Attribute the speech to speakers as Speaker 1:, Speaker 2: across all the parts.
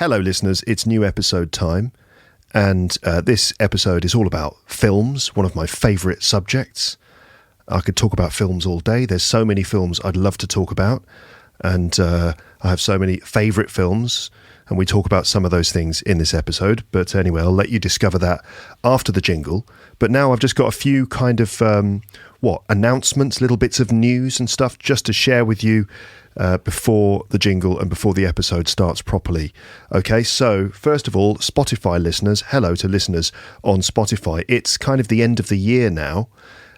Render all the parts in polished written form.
Speaker 1: Hello, listeners. It's new episode time, and this episode is all about films, one of my favourite subjects. I could talk about films all day. There's so many films I'd love to talk about, and I have so many favourite films, and we talk about some of those things in this episode. But anyway, I'll let you discover that after the jingle. But now I've just got a few kind of, announcements, little bits of news and stuff just to share with you before the jingle and before the episode starts properly. Okay, so first of all, Spotify listeners, hello to listeners on Spotify. It's kind of the end of the year now.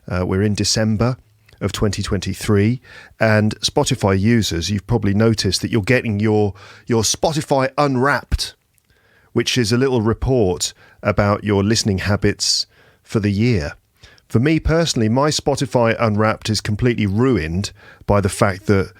Speaker 1: We're in December of 2023, and Spotify users, you've probably noticed that you're getting your Spotify Unwrapped, which is a little report about your listening habits for the year. For me personally, my Spotify Unwrapped is completely ruined by the fact that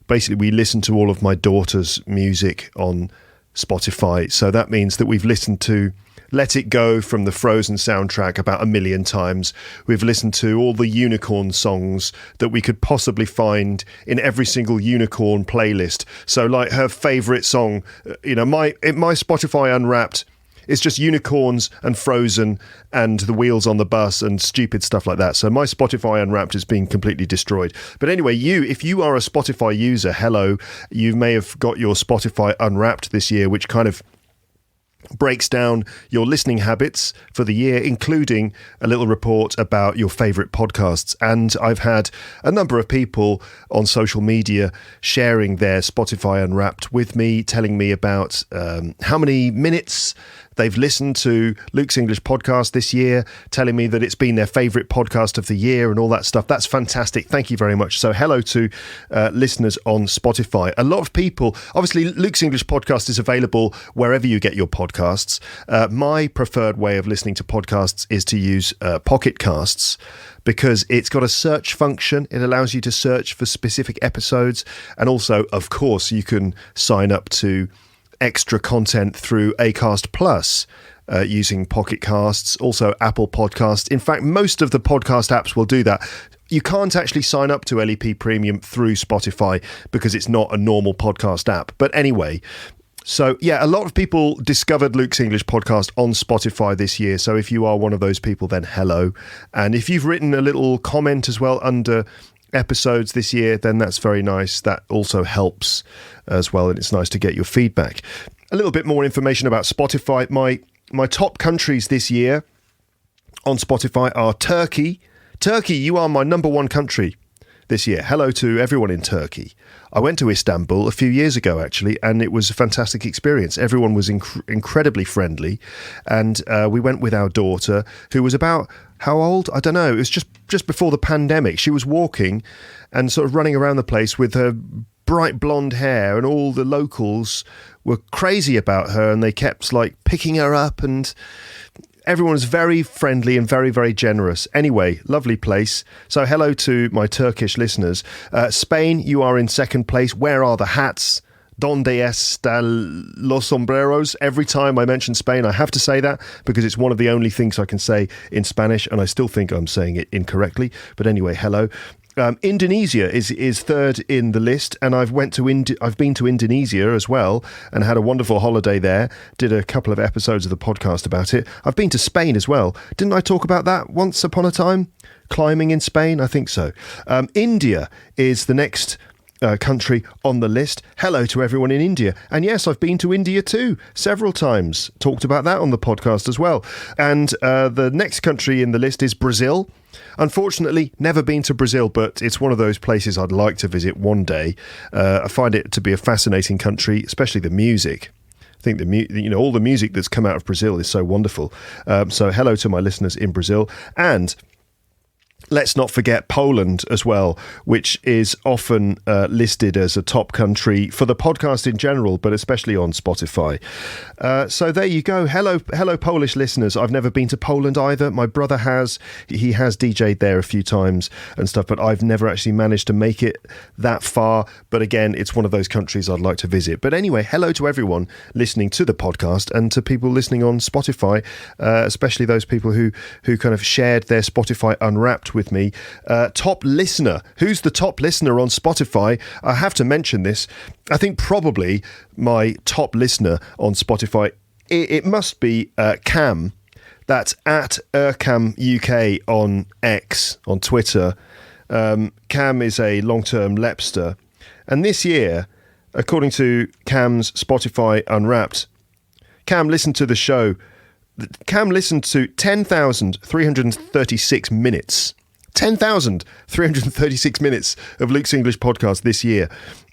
Speaker 1: basically we listen to all of my daughter's music on Spotify. So that means that we've listened to Let It Go from the Frozen soundtrack about 1 million times. We've listened to all the unicorn songs that we could possibly find in every single unicorn playlist. So like her favourite song, my Spotify Unwrapped is just unicorns and Frozen and the wheels on the bus and stupid stuff like that. So my Spotify Unwrapped is being completely destroyed. But anyway, if you are a Spotify user, hello, you may have got your Spotify Unwrapped this year, which kind of breaks down your listening habits for the year, including a little report about your favourite podcasts. And I've had a number of people on social media sharing their Spotify Unwrapped with me, telling me about how many minutes they've listened to Luke's English podcast this year, telling me that it's been their favourite podcast of the year and all that stuff. That's fantastic. Thank you very much. So hello to listeners on Spotify. A lot of people, obviously Luke's English podcast is available wherever you get your podcasts. My preferred way of listening to podcasts is to use Pocket Casts, because it's got a search function. It allows you to search for specific episodes. And also, of course, you can sign up to extra content through Acast Plus using Pocket Casts, also Apple Podcasts. In fact, most of the podcast apps will do that. You can't actually sign up to LEP Premium through Spotify because it's not a normal podcast app. But anyway, so yeah, a lot of people discovered Luke's English podcast on Spotify this year. So if you are one of those people, then hello. And if you've written a little comment as well under episodes this year, then that's very nice. That also helps as well, and it's nice to get your feedback. A little bit more information about Spotify. My top countries this year on Spotify are Turkey. Turkey, you are my number one country this year. Hello to everyone in Turkey. I went to Istanbul a few years ago, actually, and it was a fantastic experience. Everyone was incredibly friendly, and we went with our daughter, who was about, how old? I don't know. It was just before the pandemic. She was walking and sort of running around the place with her bright blonde hair, and all the locals were crazy about her, and they kept like picking her up, and everyone was very friendly and very, very generous. Anyway, lovely place. So hello to my Turkish listeners. Spain, you are in second place. Where are the hats? Donde están los sombreros? Every time I mention Spain, I have to say that because it's one of the only things I can say in Spanish, and I still think I'm saying it incorrectly. But anyway, hello. Indonesia is third in the list, and I've been to Indonesia as well and had a wonderful holiday there. Did a couple of episodes of the podcast about it. I've been to Spain as well. Didn't I talk about that once upon a time? Climbing in Spain? I think so. India is the next country on the list. Hello to everyone in India. And yes, I've been to India too, several times. Talked about that on the podcast as well. And the next country in the list is Brazil. Unfortunately, never been to Brazil, but it's one of those places I'd like to visit one day. I find it to be a fascinating country, especially the music. I think all the music that's come out of Brazil is so wonderful. So hello to my listeners in Brazil. And let's not forget Poland as well, which is often listed as a top country for the podcast in general, but especially on Spotify. So there you go. Hello, Polish listeners. I've never been to Poland either. My brother has. He has DJ'd there a few times and stuff, but I've never actually managed to make it that far. But again, it's one of those countries I'd like to visit. But anyway, hello to everyone listening to the podcast and to people listening on Spotify, especially those people who kind of shared their Spotify Unwrapped with me. Top listener. Who's the top listener on Spotify? I have to mention this. I think probably my top listener on Spotify, it must be Cam. That's at Cam UK on X, on Twitter. Cam is a long-term Lepster. And this year, according to Cam's Spotify Unwrapped, Cam listened to the show. Cam listened to 10,336 minutes. 10,336 minutes of Luke's English podcast this year,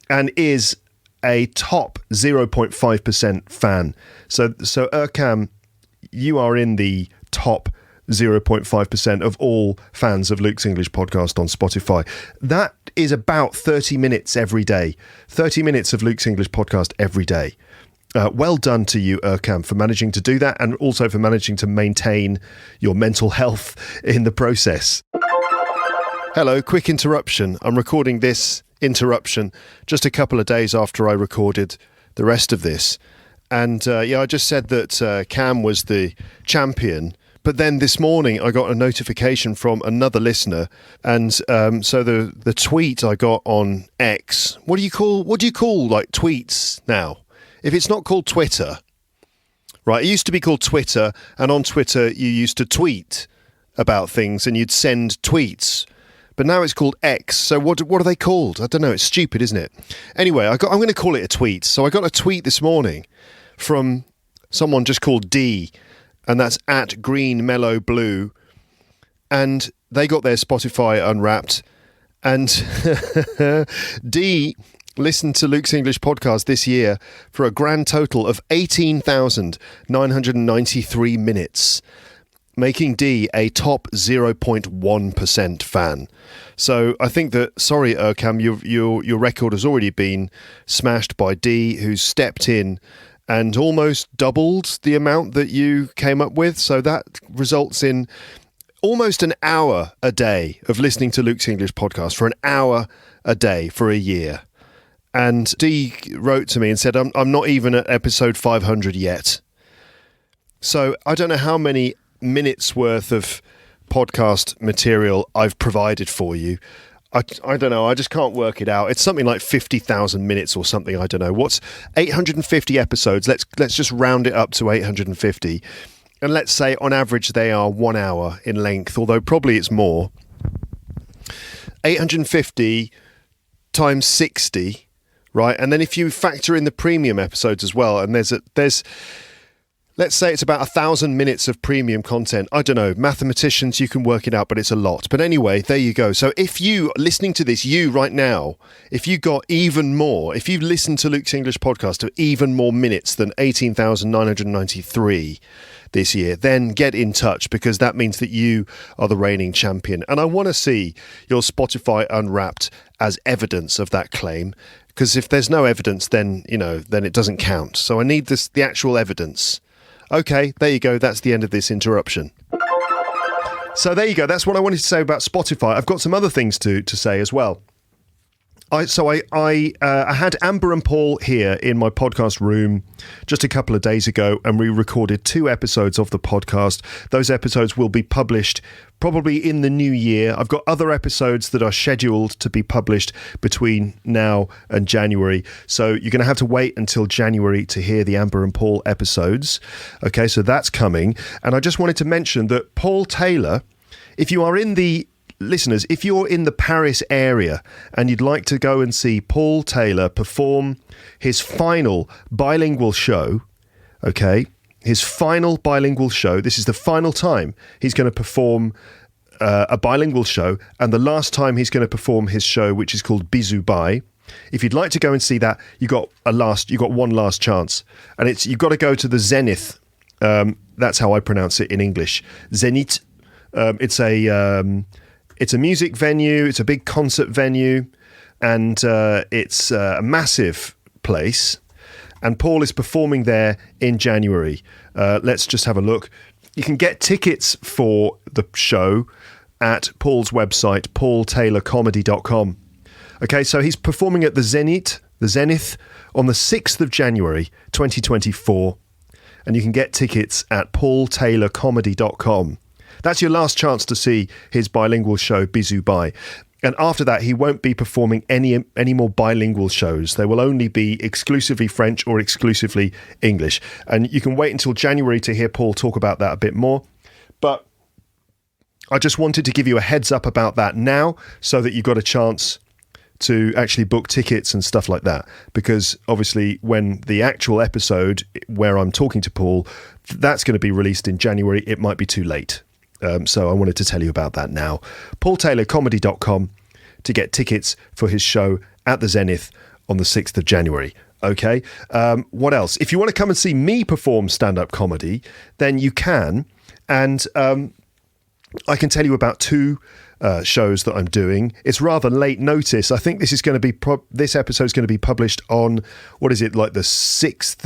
Speaker 1: and is a top 0.5% fan. So Cam, you are in the top 0.5% of all fans of Luke's English podcast on Spotify. That is about 30 minutes every day. 30 minutes of Luke's English podcast every day. Well done to you, Cam, for managing to do that, and also for managing to maintain your mental health in the process. Hello, quick interruption. I'm recording this interruption just a couple of days after I recorded the rest of this. And I just said that Cam was the champion. But then this morning I got a notification from another listener, and so the tweet I got on X. What do you call like tweets now? If it's not called Twitter, right? It used to be called Twitter, and on Twitter you used to tweet about things and you'd send tweets. But now it's called X. So what are they called? I don't know. It's stupid, isn't it? Anyway, I'm going to call it a tweet. So I got a tweet this morning from someone just called D, and that's at Green Mellow Blue, and they got their Spotify Unwrapped, and D listened to Luke's English podcast this year for a grand total of 18,993 minutes, making D a top 0.1% fan. So I think that, sorry, Cam, your record has already been smashed by D, who's stepped in and almost doubled the amount that you came up with. So that results in almost an hour a day of listening to Luke's English podcast, for an hour a day for a year. And D wrote to me and said, I'm not even at episode 500 yet. So I don't know how many minutes worth of podcast material I've provided for you. I don't know. I just can't work it out. It's something like 50,000 minutes or something. I don't know. What's 850 episodes? Let's just round it up to 850. And let's say on average they are 1 hour in length, although probably it's more. 850 times 60, right? And then if you factor in the premium episodes as well, and there's let's say it's about 1,000 minutes of premium content. I don't know, mathematicians, you can work it out, but it's a lot. But anyway, there you go. So if you, listening to this, you right now, if you got even more, if you listened to Luke's English podcast of even more minutes than 18,993 this year, then get in touch, because that means that you are the reigning champion. And I want to see your Spotify Unwrapped as evidence of that claim, because if there's no evidence, then, then it doesn't count. So I need the actual evidence. Okay, there you go. That's the end of this interruption. So there you go. That's what I wanted to say about Spotify. I've got some other things to say as well. I had Amber and Paul here in my podcast room just a couple of days ago, and we recorded 2 episodes of the podcast. Those episodes will be published probably in the new year. I've got other episodes that are scheduled to be published between now and January. So you're going to have to wait until January to hear the Amber and Paul episodes. Okay, so that's coming. And I just wanted to mention that Paul Taylor, if you are in the listeners, if you're in the Paris area and you'd like to go and see Paul Taylor perform his final bilingual show, okay, his final bilingual show, this is the final time he's going to perform a bilingual show, and the last time he's going to perform his show, which is called Bisous Bye. If you'd like to go and see that, you got one last chance, and you've got to go to the Zenith. That's how I pronounce it in English. Zenith. It's a music venue. It's a big concert venue, and it's a massive place. And Paul is performing there in January. Let's just have a look. You can get tickets for the show at Paul's website, paultaylorcomedy.com. Okay, so he's performing at the Zenith, on the 6th of January, 2024. And you can get tickets at paultaylorcomedy.com. That's your last chance to see his bilingual show, Bisous Bye. And after that, he won't be performing any more bilingual shows. They will only be exclusively French or exclusively English. And you can wait until January to hear Paul talk about that a bit more. But I just wanted to give you a heads up about that now so that you've got a chance to actually book tickets and stuff like that. Because obviously when the actual episode where I'm talking to Paul, that's going to be released in January, it might be too late. So I wanted to tell you about that now. PaulTaylorComedy.com to get tickets for his show at the Zenith on the 6th of January. Okay. What else? If you want to come and see me perform stand-up comedy, then you can. And I can tell you about two shows that I'm doing. It's rather late notice. I think this is going to be this episode is going to be published on, what is it, like the 6th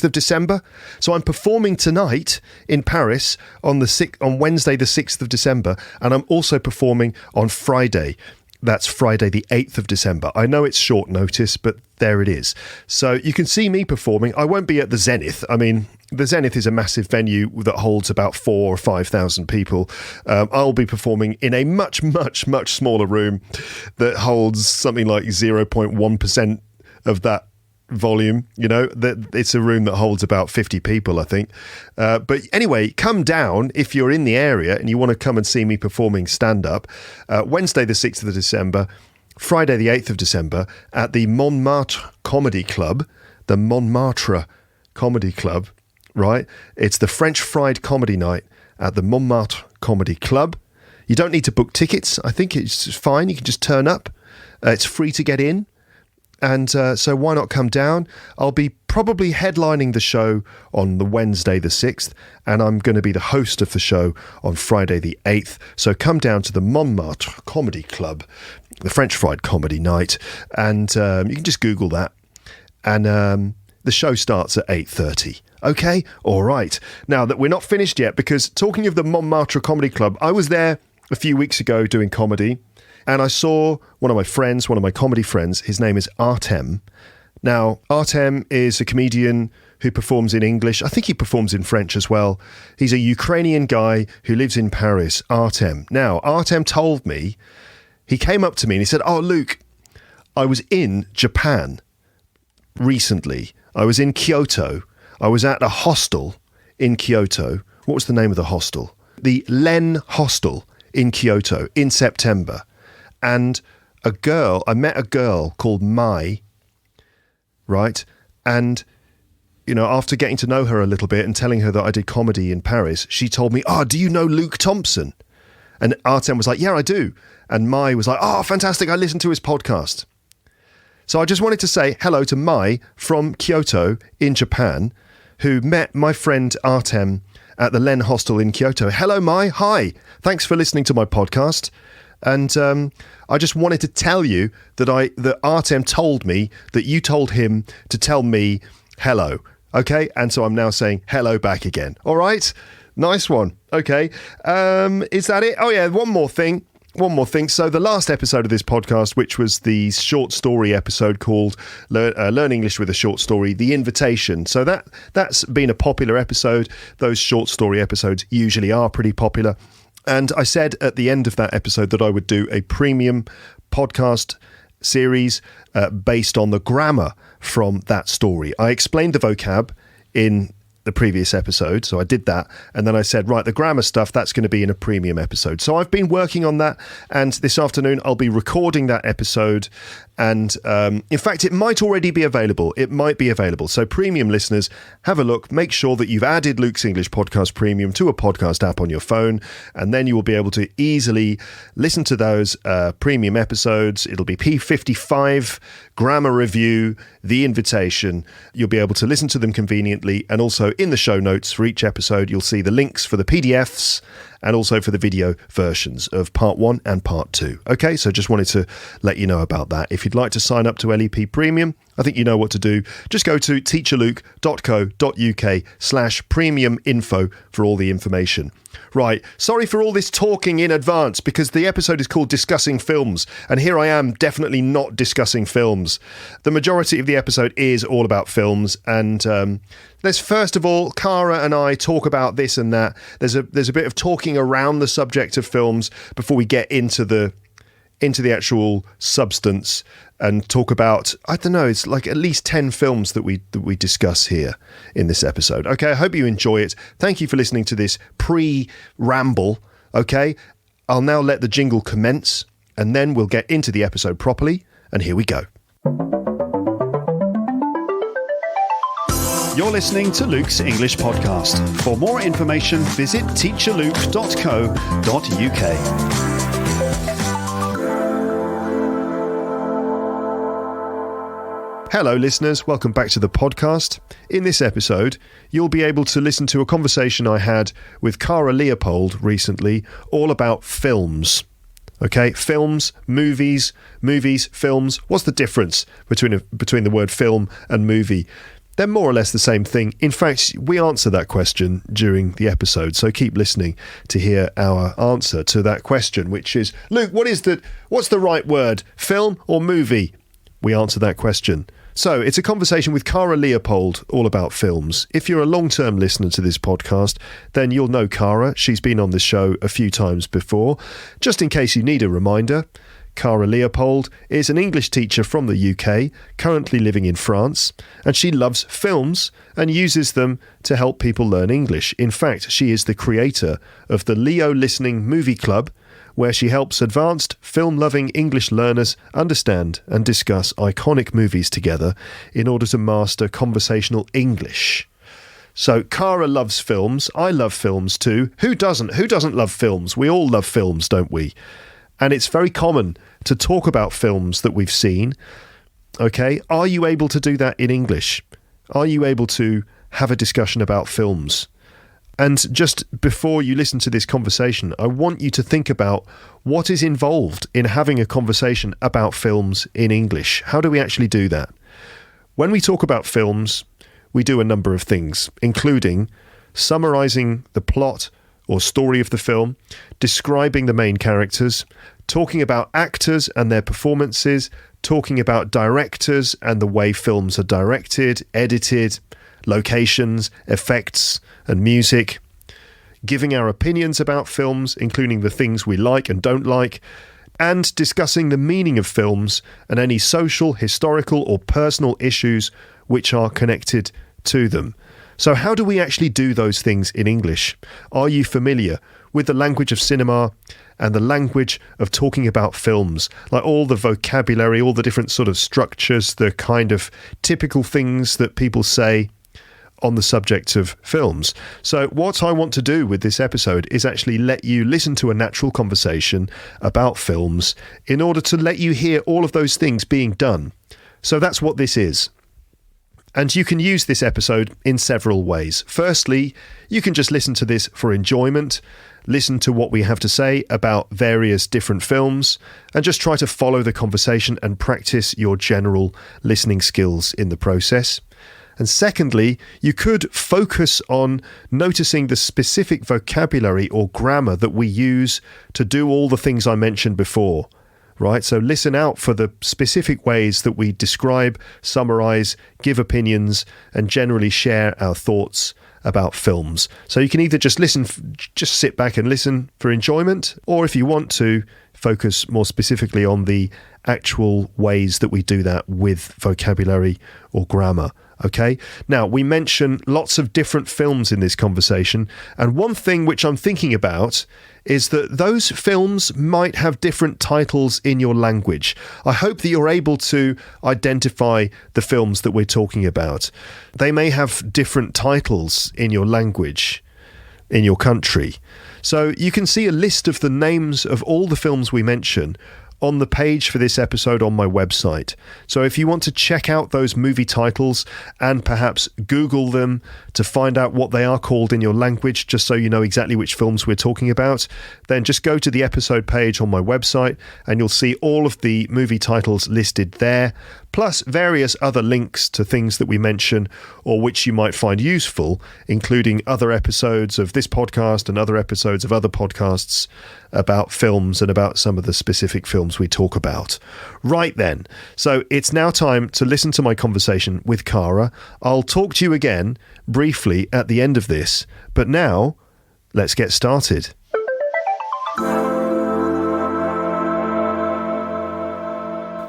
Speaker 1: of December. So I'm performing tonight in Paris on Wednesday the 6th of December, and I'm also performing on Friday. That's Friday the 8th of December. I know it's short notice, but there it is. So you can see me performing. I won't be at the Zenith. I mean, the Zenith is a massive venue that holds about 4,000 or 5,000 people. I'll be performing in a much, much, much smaller room that holds something like 0.1% of that volume. You know, that it's a room that holds about 50 people, I think. But anyway, come down if you're in the area and you want to come and see me performing stand-up. Wednesday the 6th of December, Friday the 8th of December at the Montmartre Comedy Club. The Montmartre Comedy Club, right? It's the French Fried Comedy Night at the Montmartre Comedy Club. You don't need to book tickets. I think it's fine. You can just turn up. It's free to get in. And so why not come down? I'll be probably headlining the show on the Wednesday the 6th, and I'm going to be the host of the show on Friday the 8th. So come down to the Montmartre Comedy Club, the French Fried Comedy Night, and you can just Google that. And the show starts at 8:30. Okay? All right. Now, that we're not finished yet, because talking of the Montmartre Comedy Club, I was there a few weeks ago doing comedy, and I saw one of my comedy friends. His name is Artem. Now, Artem is a comedian who performs in English. I think he performs in French as well. He's a Ukrainian guy who lives in Paris, Artem. Now, Artem told me, he came up to me and he said, "Oh, Luke, I was in Japan recently. I was in Kyoto. I was at a hostel in Kyoto." What was the name of the hostel? The Len Hostel in Kyoto in September. And I met a girl called Mai, right? And, you know, after getting to know her a little bit and telling her that I did comedy in Paris, she told me, "Oh, do you know Luke Thompson?" And Artem was like, "Yeah, I do." And Mai was like, "Oh, fantastic. I listened to his podcast." So I just wanted to say hello to Mai from Kyoto in Japan, who met my friend Artem at the Len Hostel in Kyoto. Hello, Mai. Hi. Thanks for listening to my podcast. And I just wanted to tell you that Artem told me that you told him to tell me hello. Okay? And so I'm now saying hello back again. All right? Nice one. Okay. Is that it? Oh, yeah. One more thing. So the last episode of this podcast, which was the short story episode called Learn English with a Short Story, The Invitation. So that's been a popular episode. Those short story episodes usually are pretty popular. And I said at the end of that episode that I would do a premium podcast series based on the grammar from that story. I explained the vocab in the previous episode, so I did that, and then I said, right, the grammar stuff, that's going to be in a premium episode. So I've been working on that, and this afternoon I'll be recording that episode, and in fact it might already be available. It might be available. So premium listeners, have a look, make sure that you've added Luke's English Podcast Premium to a podcast app on your phone, and then you will be able to easily listen to those premium episodes. It'll be P55, Grammar Review, The Invitation. You'll be able to listen to them conveniently, and also in the show notes for each episode, you'll see the links for the PDFs and also for the video versions of part 1 and part 2. Okay, so just wanted to let you know about that. If you'd like to sign up to LEP Premium, I think you know what to do. Just go to teacherluke.co.uk/premium info for all the information. Right, sorry for all this talking in advance because the episode is called Discussing Films, and here I am definitely not discussing films. The majority of the episode is all about films, and let's first of all, Cara and I talk about this and that. There's a bit of talking around the subject of films before we get into the actual substance and talk about, I don't know, it's like at least 10 films that we discuss here in this episode. Okay, I hope you enjoy it. Thank you for listening to this pre-ramble. Okay, I'll now let the jingle commence and then we'll get into the episode properly. And here we go.
Speaker 2: You're listening to Luke's English Podcast. For more information, visit teacherluke.co.uk.
Speaker 1: Hello listeners, welcome back to the podcast. In this episode, you'll be able to listen to a conversation I had with Cara Leopold recently, all about films. Okay, films, movies, films. What's the difference between the word film and movie? They're more or less the same thing. In fact, we answer that question during the episode, so keep listening to hear our answer to that question, which is, Luke, what's the right word, film or movie? We answer that question. So it's a conversation with Cara Leopold all about films. If you're a long-term listener to this podcast, then you'll know Cara. She's been on this show a few times before. Just in case you need a reminder, Cara Leopold is an English teacher from the UK, currently living in France, and she loves films and uses them to help people learn English. In fact, she is the creator of the Leo Listening Movie Club, where she helps advanced film-loving English learners understand and discuss iconic movies together in order to master conversational English. So Cara loves films. I love films too. Who doesn't? Who doesn't love films? We all love films, don't we? And it's very common to talk about films that we've seen. Okay, are you able to do that in English? Are you able to have a discussion about films? And just before you listen to this conversation, I want you to think about what is involved in having a conversation about films in English. How do we actually do that? When we talk about films, we do a number of things, including summarizing the plot or story of the film, describing the main characters, talking about actors and their performances, talking about directors and the way films are directed, edited, locations, effects, and music, giving our opinions about films, including the things we like and don't like, and discussing the meaning of films and any social, historical, or personal issues which are connected to them. So how do we actually do those things in English? Are you familiar with the language of cinema and the language of talking about films? Like all the vocabulary, all the different sort of structures, the kind of typical things that people say on the subject of films. So what I want to do with this episode is actually let you listen to a natural conversation about films in order to let you hear all of those things being done. So that's what this is. And you can use this episode in several ways. Firstly, you can just listen to this for enjoyment, listen to what we have to say about various different films, and just try to follow the conversation and practice your general listening skills in the process. And secondly, you could focus on noticing the specific vocabulary or grammar that we use to do all the things I mentioned before, right? So listen out for the specific ways that we describe, summarize, give opinions, and generally share our thoughts about films. So you can either just sit back and listen for enjoyment, or if you want to, focus more specifically on the actual ways that we do that with vocabulary or grammar. Okay, now we mention lots of different films in this conversation, and one thing which I'm thinking about is that those films might have different titles in your language. I hope that you're able to identify the films that we're talking about. They may have different titles in your language, in your country. So you can see a list of the names of all the films we mention on the page for this episode on my website. So if you want to check out those movie titles and perhaps Google them to find out what they are called in your language, just so you know exactly which films we're talking about, then just go to the episode page on my website and you'll see all of the movie titles listed there, plus various other links to things that we mention or which you might find useful, including other episodes of this podcast and other episodes of other podcasts about films and about some of the specific films we talk about. Right then, so it's now time to listen to my conversation with Cara. I'll talk to you again briefly at the end of this, but now let's get started.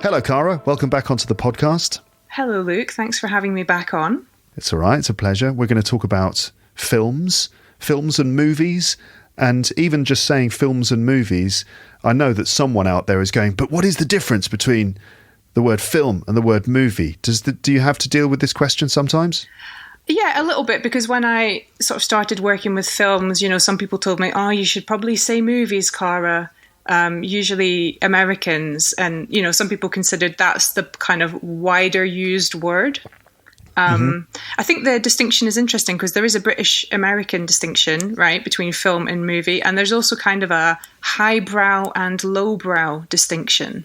Speaker 1: Hello, Cara. Welcome back onto the podcast.
Speaker 3: Hello, Luke. Thanks for having me back on.
Speaker 1: It's all right. It's a pleasure. We're going to talk about films and movies. And even just saying films and movies, I know that someone out there is going, but what is the difference between the word film and the word movie? Do you have to deal with this question sometimes?
Speaker 3: Yeah, a little bit, because when I sort of started working with films, some people told me, you should probably say movies, Cara. Usually Americans, and some people considered that's the kind of wider used word. I think the distinction is interesting because there is a British American distinction, right, between film and movie, and there's also kind of a highbrow and lowbrow distinction.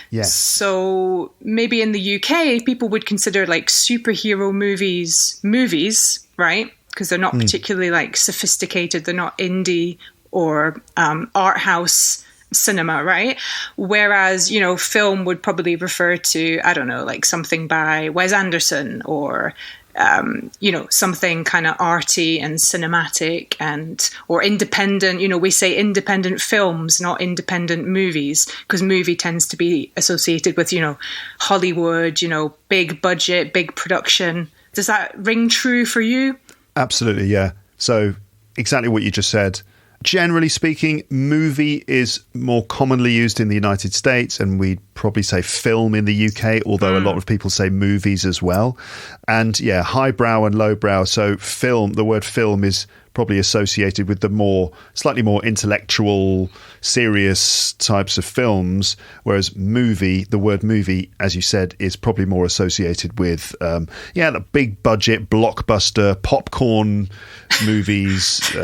Speaker 1: Yes.
Speaker 3: So maybe in the UK people would consider like superhero movies, right? Because they're not particularly like sophisticated, they're not indie or art house cinema, right? Whereas, film would probably refer to, I don't know, like something by Wes Anderson or, something kind of arty and cinematic or independent. We say independent films, not independent movies, because movie tends to be associated with, Hollywood, big budget, big production. Does that ring true for you?
Speaker 1: Absolutely, yeah. So exactly what you just said. Generally speaking, movie is more commonly used in the United States, and we'd probably say film in the UK, although a lot of people say movies as well. And yeah, highbrow and lowbrow. So film, the word film is probably associated with the slightly more intellectual, serious types of films, whereas movie, the word movie, as you said, is probably more associated with, the big budget, blockbuster, popcorn movies.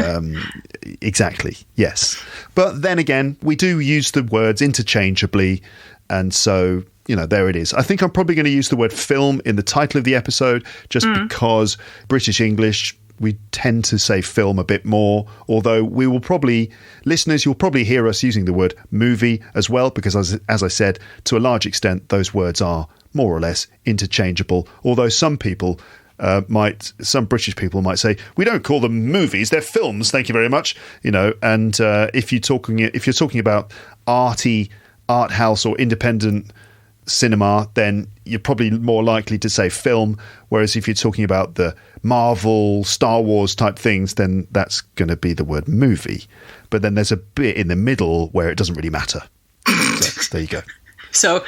Speaker 1: Exactly, yes. But then again, we do use the words interchangeably, and so there it is. I think I'm probably going to use the word film in the title of the episode just because British English, we tend to say film a bit more, although listeners, you'll probably hear us using the word movie as well, because as I said, to a large extent, those words are more or less interchangeable, although some British people might say, we don't call them movies, they're films, thank you very much, and if you're talking about art house or independent cinema, then you're probably more likely to say film, whereas if you're talking about the Marvel, Star Wars type things, then that's going to be the word movie. But then there's a bit in the middle where it doesn't really matter. So there you go.
Speaker 3: So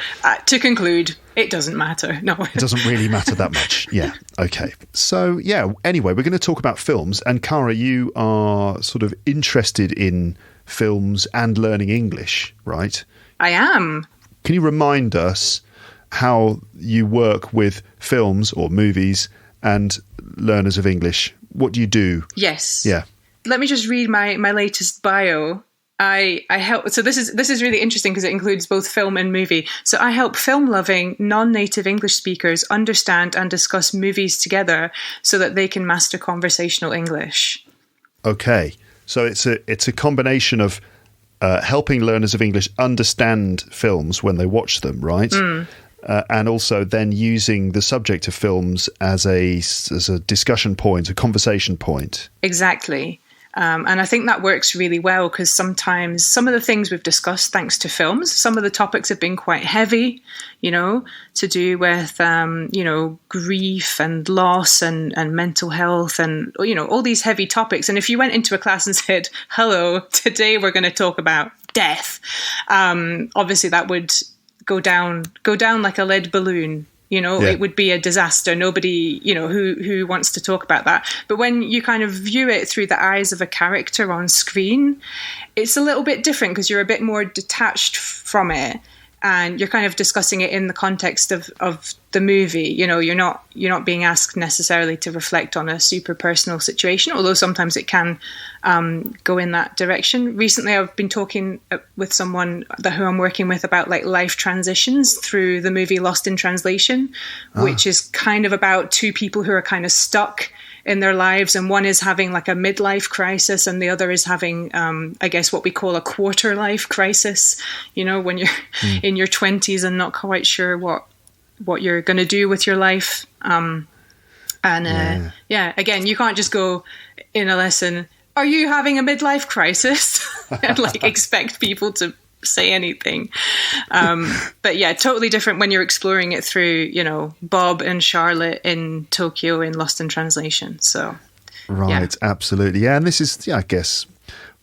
Speaker 3: to conclude, it doesn't matter. No,
Speaker 1: it doesn't really matter that much. Yeah. Okay. So yeah, anyway, we're going to talk about films, and Cara, you are sort of interested in films and learning English, right?
Speaker 3: I am.
Speaker 1: Can you remind us how you work with films or movies and learners of English? What do you do?
Speaker 3: Yes.
Speaker 1: Yeah.
Speaker 3: Let me just read my latest bio. I help. So this is really interesting because it includes both film and movie. So I help film-loving, non-native English speakers understand and discuss movies together so that they can master conversational English.
Speaker 1: Okay. So it's a combination of helping learners of English understand films when they watch them, right? And also then using the subject of films as a discussion point, a conversation point.
Speaker 3: Exactly. And I think that works really well because sometimes some of the things we've discussed thanks to films, some of the topics have been quite heavy, to do with, grief and loss and mental health and, all these heavy topics. And if you went into a class and said, hello, today we're going to talk about death, obviously that would go down like a lead balloon It would be a disaster. Nobody, who wants to talk about that. But when you kind of view it through the eyes of a character on screen, it's a little bit different because you're a bit more detached from it. And you're kind of discussing it in the context of the movie. You're not being asked necessarily to reflect on a super personal situation, although sometimes it can go in that direction. Recently, I've been talking with someone who I'm working with about like life transitions through the movie Lost in Translation, which is kind of about two people who are kind of stuck in their lives, and one is having like a midlife crisis and the other is having I guess what we call a quarter life crisis, when you're in your 20s and not quite sure what you're going to do with your life. Again, you can't just go in a lesson, are you having a midlife crisis? And like expect people to say anything. But yeah, totally different when you're exploring it through, Bob and Charlotte in Tokyo in Lost in Translation. So,
Speaker 1: right, absolutely. Yeah, and this is, I guess,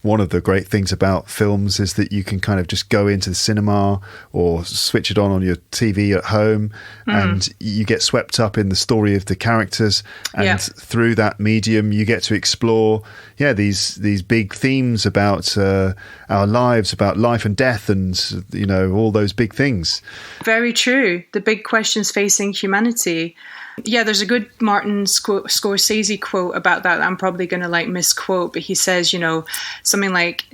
Speaker 1: one of the great things about films is that you can kind of just go into the cinema or switch it on your TV at home and you get swept up in the story of the characters, and through that medium you get to explore these big themes about our lives, about life and death, and all those big things. Very
Speaker 3: true. The big questions facing humanity. Yeah, there's a good Martin Scorsese quote about that I'm probably going to misquote, but he says, something like,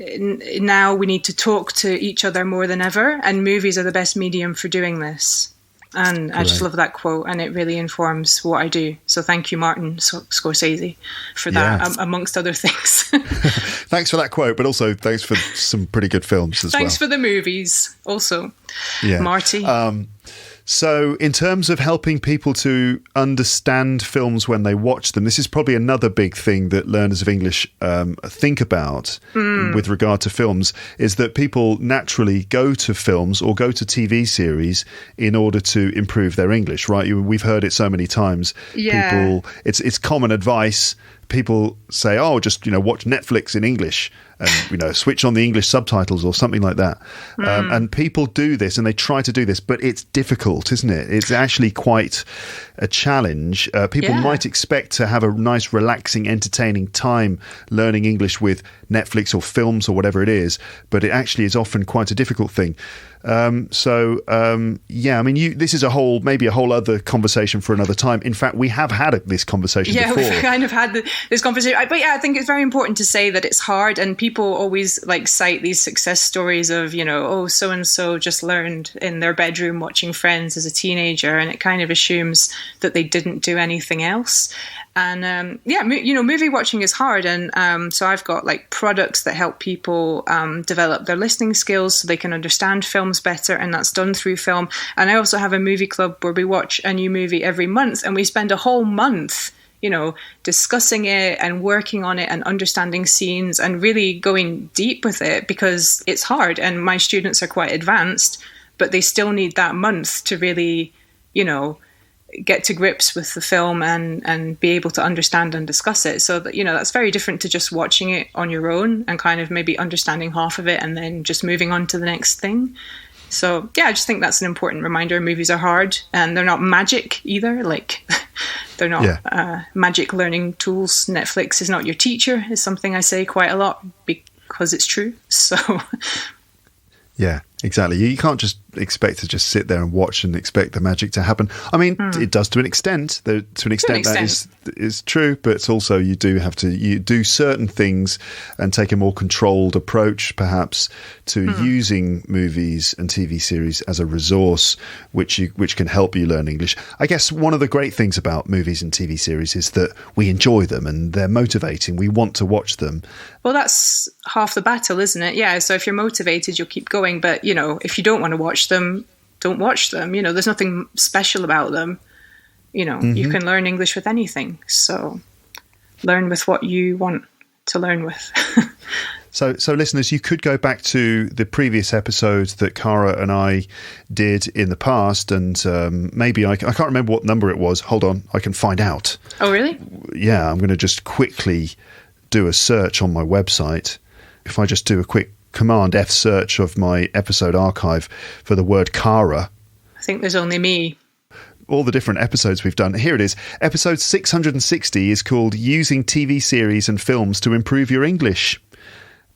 Speaker 3: now we need to talk to each other more than ever, and movies are the best medium for doing this. And I just love that quote, and it really informs what I do. So thank you, Martin Scorsese, for that, amongst other things.
Speaker 1: Thanks for that quote, but also thanks for some pretty good films as well.
Speaker 3: Thanks for the movies also, Marty.
Speaker 1: So in terms of helping people to understand films when they watch them, this is probably another big thing that learners of English think about with regard to films, is that people naturally go to films or go to TV series in order to improve their English, right? We've heard it so many times. People, it's common advice. People say, just, watch Netflix in English and, switch on the English subtitles or something like that. And people do this and they try to do this, but it's difficult, isn't it? It's actually quite a challenge. People might expect to have a nice, relaxing, entertaining time learning English with Netflix or films or whatever it is, but it actually is often quite a difficult thing. This is maybe a whole other conversation for another time. In fact, we have had this conversation before.
Speaker 3: Yeah, we've kind of had this conversation. But I think it's very important to say that it's hard, and people always cite these success stories of, so-and-so just learned in their bedroom watching Friends as a teenager, and it kind of assumes that they didn't do anything else. And movie watching is hard, and so I've got products that help people develop their listening skills so they can understand films better, and that's done through film. And I also have a movie club where we watch a new movie every month, and we spend a whole month discussing it and working on it and understanding scenes and really going deep with it, because it's hard, and my students are quite advanced, but they still need that month to really get to grips with the film and be able to understand and discuss it. So that, that's very different to just watching it on your own and kind of maybe understanding half of it and then just moving on to the next thing. So I just think that's an important reminder. Movies are hard, and they're not magic either. They're not magic learning tools. Netflix is not your teacher, is something I say quite a lot because it's true. So
Speaker 1: yeah, exactly. You can't just expect to just sit there and watch and expect the magic to happen. I mean, it does to an extent. To an extent that is true, but it's also you do certain things and take a more controlled approach, perhaps, to using movies and TV series as a resource which can help you learn English. I guess one of the great things about movies and TV series is that we enjoy them and they're motivating. We want to watch them.
Speaker 3: Well, that's half the battle, isn't it? Yeah. So if you're motivated, you'll keep going. But if you don't want to watch them, don't watch them. There's nothing special about them. You can learn English with anything. So learn with what you want to learn with.
Speaker 1: So listeners, you could go back to the previous episodes that Cara and I did in the past, and maybe I can't remember what number it was. Hold on, I can find out.
Speaker 3: Oh, really?
Speaker 1: Yeah, I'm going to just quickly do a search on my website. If I just do a quick Command F search of my episode archive for the word Cara.
Speaker 3: I think there's only me.
Speaker 2: all the different episodes we've done. Here it is. Episode 660 is called Using TV Series and Films to Improve Your English.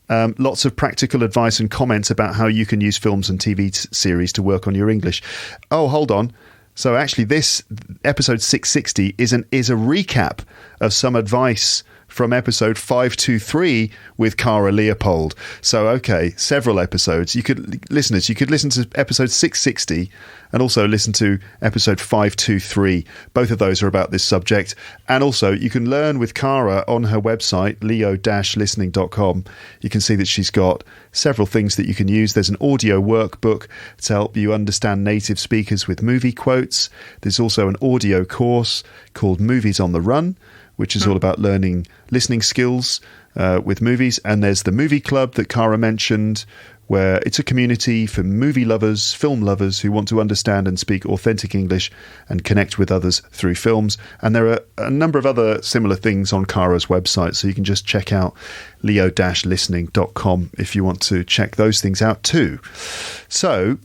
Speaker 2: Lots of practical advice and comments about how you can use films and TV series to work on your English. Oh, hold on. So actually this episode 660 is a recap of some advice from episode 523 with Cara Leopold. So, okay, several episodes. You could listen to episode 660 and also listen to episode 523. Both of those are about this subject. And also, you can learn with Cara on her website, leo-listening.com. You can see that she's got several things that you can use. There's an audio workbook to help you understand native speakers with movie quotes. There's also an audio course called Movies on the Run, which is all about learning listening skills with movies. And there's the movie club that Cara mentioned, where it's a community for movie lovers, film lovers who want to understand and speak authentic English and connect with others through films. And there are a number of other similar things on Cara's website, so you can just check out leo-listening.com if you want to check those things out too. So,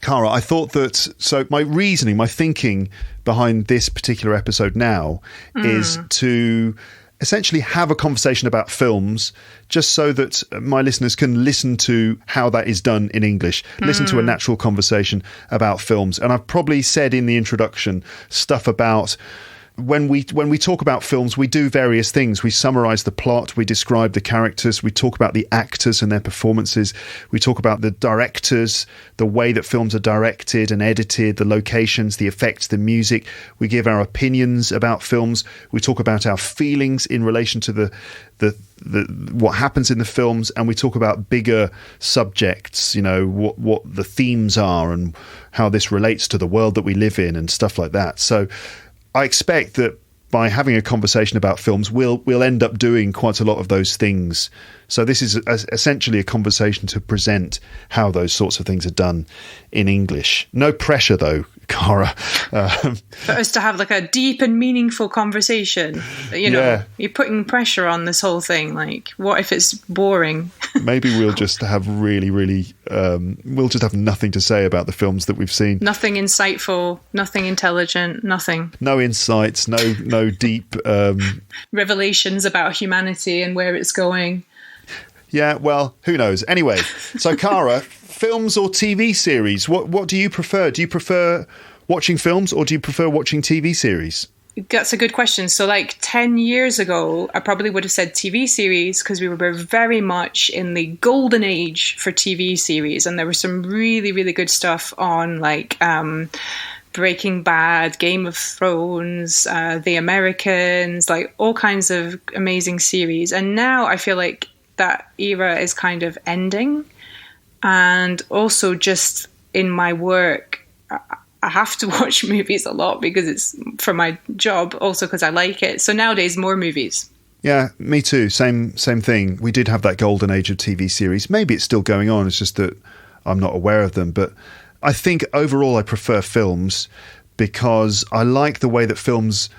Speaker 2: Cara, I thought that, so my reasoning, my thinking behind this particular episode now is to essentially have a conversation about films, just so that my listeners can listen to how that is done in English, listen to a natural conversation about films. And I've probably said in the introduction stuff about when we talk about films, we do various things. We summarize the plot, we describe the characters, we talk about the actors and their performances, we talk about the directors, the way that films are directed and edited, the locations, the effects, the music. We give our opinions about films. We talk about our feelings in relation to the what happens in the films, and we talk about bigger subjects, you know, what the themes are and how this relates to the world that we live in and stuff like that. So I expect that by having a conversation about films, we'll end up doing quite a lot of those things. So this is essentially a conversation to present how those sorts of things are done in English. No pressure, though, Cara.
Speaker 3: For us to have like a deep and meaningful conversation. You know, You're putting pressure on this whole thing. Like, what if it's boring?
Speaker 2: Maybe we'll just have we'll just have nothing to say about the films that we've seen.
Speaker 3: Nothing insightful, nothing intelligent, nothing.
Speaker 2: No insights, no deep
Speaker 3: revelations about humanity and where it's going.
Speaker 2: Yeah, well, who knows? Anyway, so Cara, films or TV series? What do you prefer? Do you prefer watching films or do you prefer watching TV series?
Speaker 3: That's a good question. So like 10 years ago, I probably would have said TV series because we were very much in the golden age for TV series. And there was some really, really good stuff on like Breaking Bad, Game of Thrones, The Americans, like all kinds of amazing series. And now I feel like that era is kind of ending. And also just in my work, I have to watch movies a lot because it's for my job, also because I like it. So nowadays, more movies.
Speaker 2: Yeah, me too. Same thing. We did have that golden age of TV series. Maybe it's still going on. It's just that I'm not aware of them. But I think overall I prefer films because I like the way that films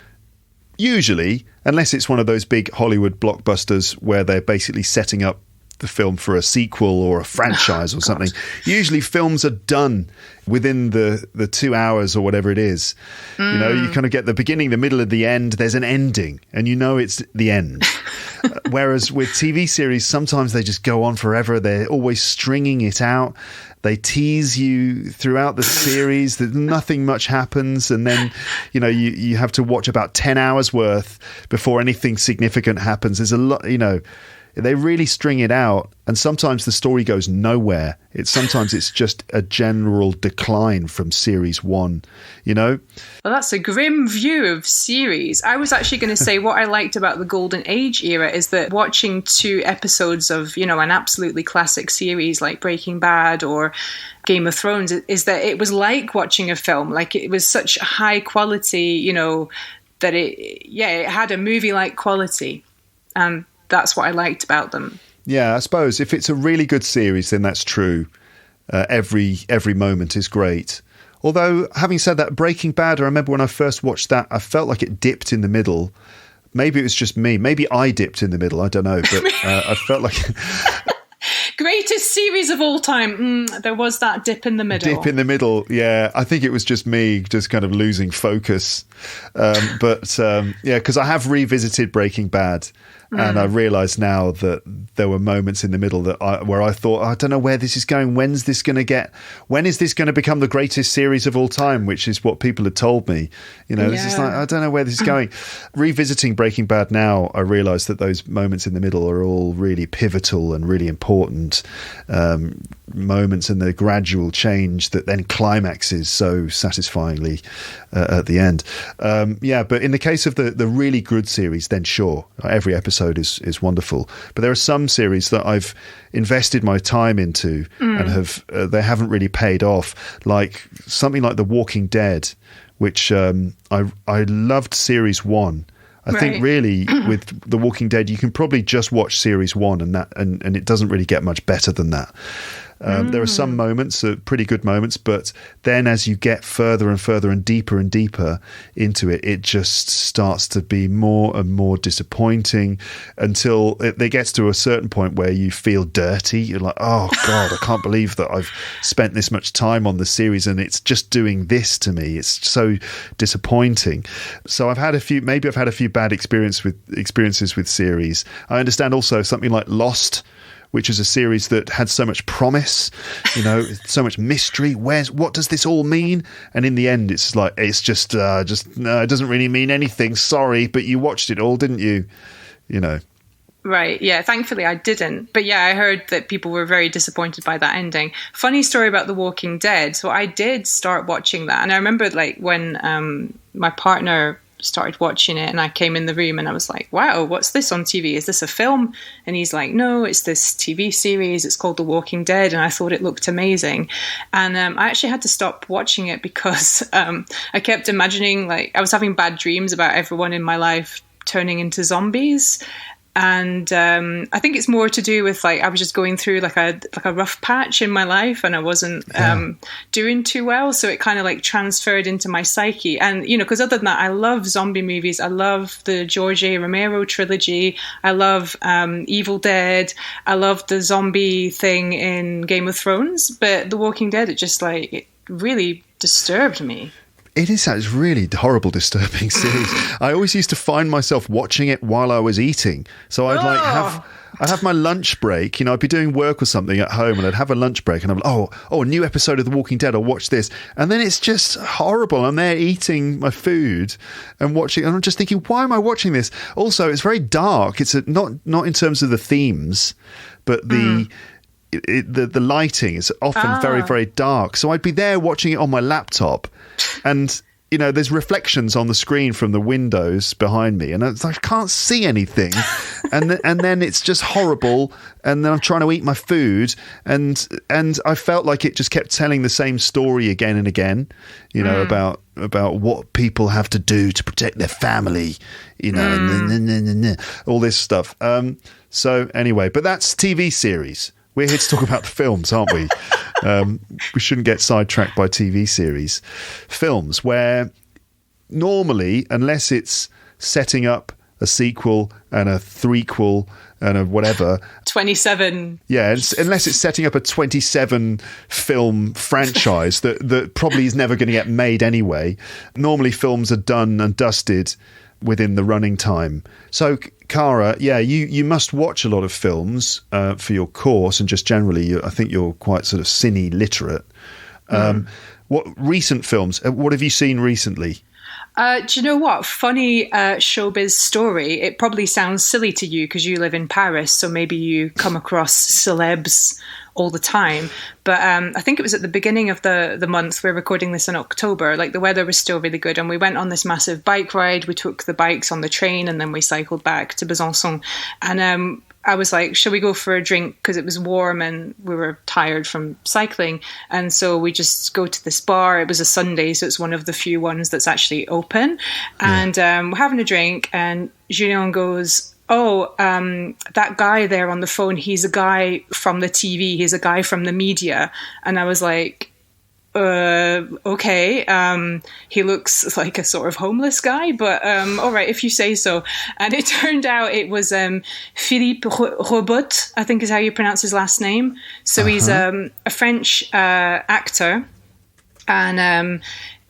Speaker 2: usually, unless it's one of those big Hollywood blockbusters where they're basically setting up the film for a sequel or a franchise or something. Usually films are done within the 2 hours or whatever it is. You know, you kind of get the beginning, the middle, and the end. There's an ending and you know it's the end. Whereas with TV series, sometimes they just go on forever. They're always stringing it out. They tease you throughout the series that nothing much happens. And then, you know, you have to watch about 10 hours worth before anything significant happens. There's a lot, you know, they really string it out. And sometimes the story goes nowhere. Sometimes it's just a general decline from series one, you know?
Speaker 3: Well, that's a grim view of series. I was actually going to say what I liked about the Golden Age era is that watching 2 episodes of, you know, an absolutely classic series like Breaking Bad or Game of Thrones is that it was like watching a film. Like it was such high quality, you know, that it had a movie-like quality. That's what I liked about them.
Speaker 2: Yeah, I suppose if it's a really good series, then that's true. Every moment is great. Although, having said that, Breaking Bad, I remember when I first watched that, I felt like it dipped in the middle. Maybe it was just me. Maybe I dipped in the middle. I don't know. But I felt like...
Speaker 3: Greatest series of all time. There was that dip in the middle.
Speaker 2: Yeah. I think it was just me just kind of losing focus. Because I have revisited Breaking Bad. And I realise now that there were moments in the middle where I thought, I don't know where this is going. When is this going to become the greatest series of all time? Which is what people had told me. This is like, I don't know where this is going. Revisiting Breaking Bad now, I realise that those moments in the middle are all really pivotal and really important moments, and the gradual change that then climaxes so satisfyingly at the end. But in the case of the really good series, then sure, every episode is wonderful. But there are some series that I've invested my time into and they haven't really paid off, like something like The Walking Dead, which I loved series 1. I think really with The Walking Dead, you can probably just watch series 1 and it doesn't really get much better than that. There are some moments, pretty good moments, but then as you get further and further and deeper into it, it just starts to be more and more disappointing until it gets to a certain point where you feel dirty. You're like, oh God, I can't believe that I've spent this much time on the series and it's just doing this to me. It's so disappointing. So I've had a few bad experiences with series. I understand also something like Lost, which is a series that had so much promise, so much mystery. What does this all mean? And in the end, it's just no, it doesn't really mean anything. Sorry, but you watched it all, didn't you?
Speaker 3: Right. Yeah. Thankfully, I didn't. But yeah, I heard that people were very disappointed by that ending. Funny story about The Walking Dead. So I did start watching that, and I remember when my partner started watching it and I came in the room and I was like, wow, what's this on TV? Is this a film? And he's like, no, it's this TV series. It's called The Walking Dead. And I thought it looked amazing. And I actually had to stop watching it because I kept imagining, I was having bad dreams about everyone in my life turning into zombies. And I think it's more to do with I was just going through a rough patch in my life and I wasn't doing too well. So it kind of transferred into my psyche. And, because other than that, I love zombie movies. I love the George A. Romero trilogy. I love Evil Dead. I love the zombie thing in Game of Thrones. But The Walking Dead, it really disturbed me.
Speaker 2: It is a really horrible, disturbing series. I always used to find myself watching it while I was eating. So I'd I'd have my lunch break. I'd be doing work or something at home and I'd have a lunch break and I'm like, oh, a new episode of The Walking Dead. I'll watch this. And then it's just horrible. I'm there eating my food and watching. And I'm just thinking, why am I watching this? Also, it's very dark. It's not in terms of the themes, but the lighting is often very, very dark. So I'd be there watching it on my laptop and, there's reflections on the screen from the windows behind me and I can't see anything. And then it's just horrible. And then I'm trying to eat my food and I felt like it just kept telling the same story again and again, about what people have to do to protect their family, and all this stuff. So anyway, but that's TV series. We're here to talk about the films, aren't we? We shouldn't get sidetracked by TV series. Films where normally, unless it's setting up a sequel and a threequel and a whatever.
Speaker 3: 27.
Speaker 2: Yeah, unless it's setting up a 27 film franchise that probably is never going to get made anyway. Normally films are done and dusted within the running time. So, Cara, you must watch a lot of films for your course, and just generally, I think you're quite sort of cine literate. What recent films? What have you seen recently?
Speaker 3: Do you know what? Funny showbiz story. It probably sounds silly to you because you live in Paris, so maybe you come across celebs all the time. But I think it was at the beginning of the month. We're recording this in October. The weather was still really good, and we went on this massive bike ride. We took the bikes on the train, and then we cycled back to Besançon. And I was like, shall we go for a drink? Because it was warm and we were tired from cycling. And so we just go to this bar. It was a Sunday, so it's one of the few ones that's actually open. And we're having a drink and Julien goes, that guy there on the phone, he's a guy from the TV. He's a guy from the media. And I was like, okay. He looks like a sort of homeless guy, but all right, if you say so. And it turned out it was Philippe Robot, I think is how you pronounce his last name. So he's a French actor, and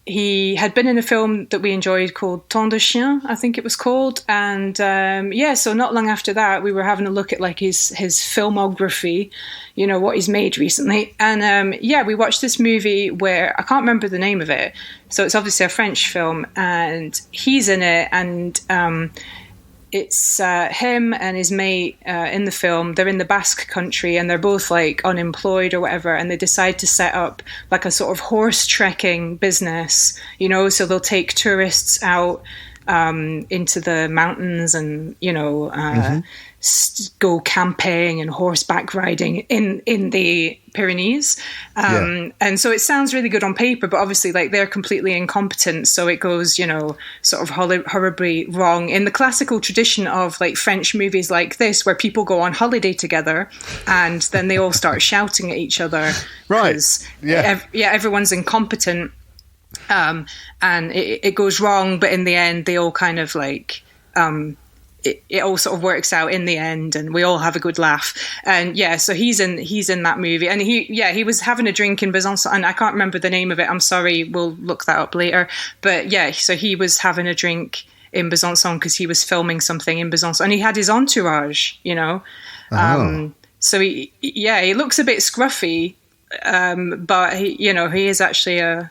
Speaker 3: he had been in a film that we enjoyed called Temps de Chien, I think it was called. And so not long after that, we were having a look at like his filmography, you know, what he's made recently. And we watched this movie where I can't remember the name of it. So it's obviously a French film, and he's in it. And it's him and his mate in the film. They're in the Basque country, and they're both like unemployed or whatever, and they decide to set up like a sort of horse trekking business, you know, so they'll take tourists out into the mountains and, you know, go camping and horseback riding in the Pyrenees. And so it sounds really good on paper, but obviously like they're completely incompetent. So it goes, you know, sort of horribly wrong in the classical tradition of like French movies like this, where people go on holiday together and then they all start shouting at each other.
Speaker 2: Right.
Speaker 3: Everyone's incompetent. And it goes wrong, but in the end they all kind of like, it all sort of works out in the end, and we all have a good laugh. And so he's in that movie, and he was having a drink in Besançon, and I can't remember the name of it. I'm sorry, we'll look that up later. But so he was having a drink in Besançon because he was filming something in Besançon, and he had his entourage, you know. So he looks a bit scruffy, but he is actually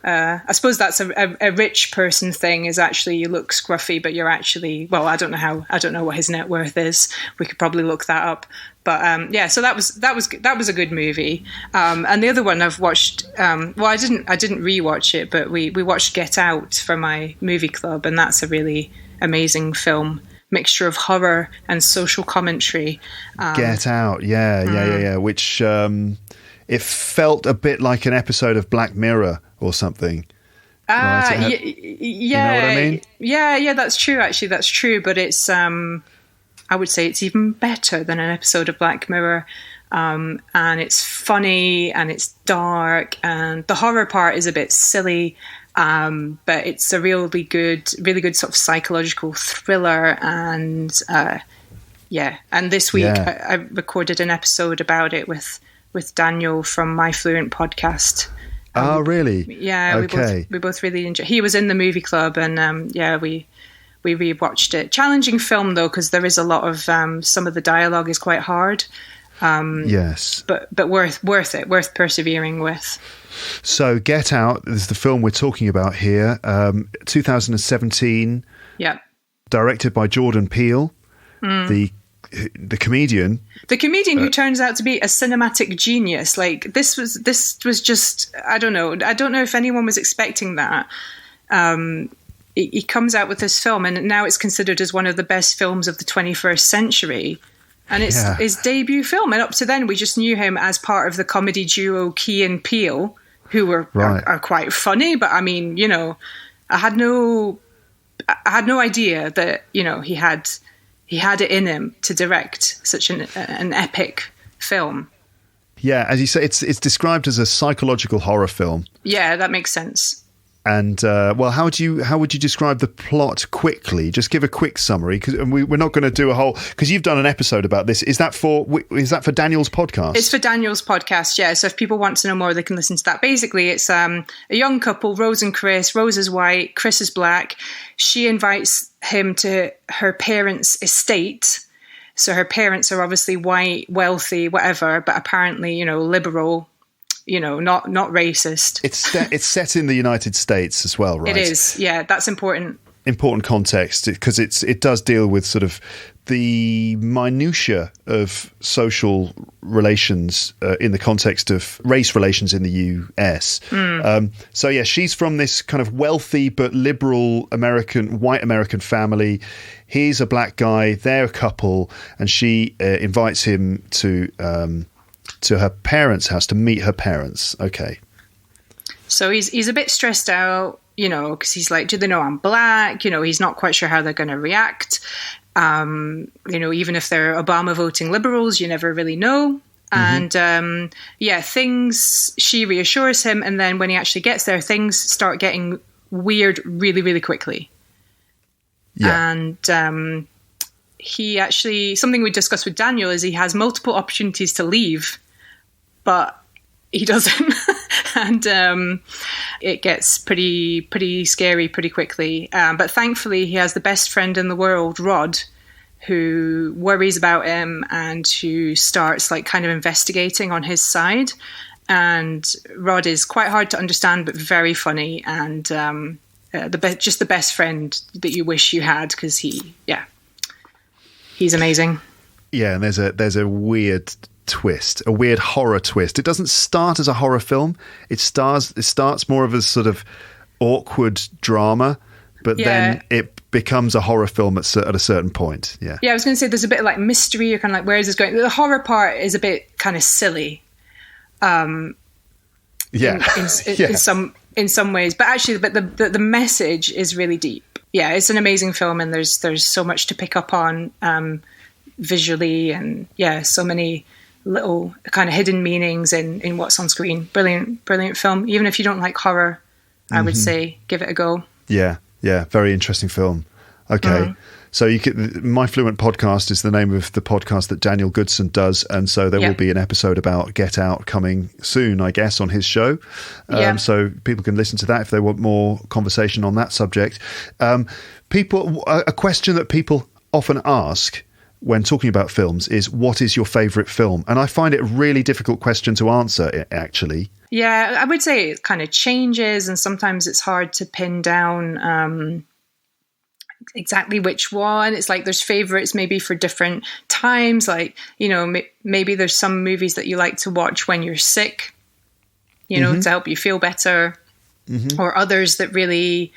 Speaker 3: I suppose that's a rich person thing, is actually you look scruffy, but you're actually, well, I don't know what his net worth is. We could probably look that up. But so that was a good movie. And the other one I've watched, I didn't rewatch it, but we watched Get Out for my movie club, and that's a really amazing film. Mixture of horror and social commentary.
Speaker 2: Get Out, which it felt a bit like an episode of Black Mirror or something.
Speaker 3: Right?
Speaker 2: You know what I mean?
Speaker 3: Yeah, that's true. Actually, that's true. But it's, I would say it's even better than an episode of Black Mirror. And it's funny and it's dark, and the horror part is a bit silly. But it's a really good sort of psychological thriller. And and this week I recorded an episode about it with Daniel from My Fluent podcast.
Speaker 2: Oh, really?
Speaker 3: Yeah, okay. We both really enjoyed. He was in the movie club, and we rewatched it. Challenging film though, because there is a lot of some of the dialogue is quite hard.
Speaker 2: Yes,
Speaker 3: but worth it, worth persevering with.
Speaker 2: So, Get Out is the film we're talking about here. 2017. Yeah. Directed by Jordan Peele, the comedian.
Speaker 3: The comedian who turns out to be a cinematic genius. Like this was just, I don't know if anyone was expecting that. He comes out with this film, and now it's considered as one of the best films of the 21st century. And it's his debut film. And up to then, we just knew him as part of the comedy duo Key and Peele, who are quite funny. But I mean, you know, I had no idea that, you know, he had it in him to direct such an epic film.
Speaker 2: Yeah, as you say, it's described as a psychological horror film.
Speaker 3: Yeah, that makes sense.
Speaker 2: And how would you describe the plot quickly? Just give a quick summary, because we're not going to do a whole, because you've done an episode about this. Is that for Daniel's podcast?
Speaker 3: It's for Daniel's podcast, yeah. So if people want to know more, they can listen to that. Basically, it's a young couple, Rose and Chris. Rose is white, Chris is black. She invites him to her parents' estate. So her parents are obviously white, wealthy, whatever, but apparently, you know, liberal. You know, not racist.
Speaker 2: It's set in the United States as well, right?
Speaker 3: It is, yeah. That's important.
Speaker 2: Important context, because it does deal with sort of the minutiae of social relations in the context of race relations in the US. So yeah, she's from this kind of wealthy but liberal white American family. He's a black guy. They're a couple, and she invites him to her parents' house to meet her parents. Okay.
Speaker 3: So he's a bit stressed out, you know, because he's like, do they know I'm black? You know, he's not quite sure how they're going to react. You know, even if they're Obama voting liberals, you never really know. And she reassures him, and then when he actually gets there, things start getting weird really, really quickly. Yeah. And he actually, something we discussed with Daniel is he has multiple opportunities to leave, but he doesn't. And it gets pretty scary pretty quickly. But thankfully, he has the best friend in the world, Rod, who worries about him and who starts like kind of investigating on his side. And Rod is quite hard to understand, but very funny, and just the best friend that you wish you had, because he's amazing.
Speaker 2: Yeah, and there's a weird twist, a weird horror twist. It doesn't start as a horror film. It starts more of a sort of awkward drama, but then it becomes a horror film at a certain point. Yeah,
Speaker 3: I was going to say there's a bit of like mystery. You're kind of like, where is this going? The horror part is a bit kind of silly. In some ways, but actually, the message is really deep. Yeah, it's an amazing film, and there's so much to pick up on visually, and so many little kind of hidden meanings in what's on screen. Brilliant film. Even if you don't like horror, I would say give it a go.
Speaker 2: Yeah, very interesting film. Okay. So My Fluent Podcast is the name of the podcast that Daniel Goodson does, and so there will be an episode about Get Out coming soon, I guess, on his show. So people can listen to that if they want more conversation on that subject. A question that people often ask when talking about films is, what is your favourite film? And I find it a really difficult question to answer, actually.
Speaker 3: Yeah, I would say it kind of changes, and sometimes it's hard to pin down exactly which one. It's like there's favorites maybe for different times, like, you know, maybe there's some movies that you like to watch when you're sick, you know, to help you feel better, or others that really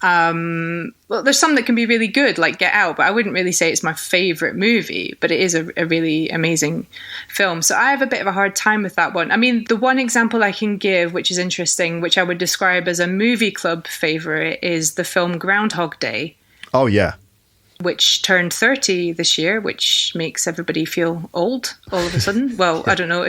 Speaker 3: there's some that can be really good, like Get Out, but I wouldn't really say it's my favorite movie, but it is a really amazing film. So I have a bit of a hard time with that one. I mean, the one example I can give, which is interesting, which I would describe as a movie club favorite, is the film Groundhog Day.
Speaker 2: Oh, yeah.
Speaker 3: Which turned 30 this year, which makes everybody feel old all of a sudden. Well, I don't know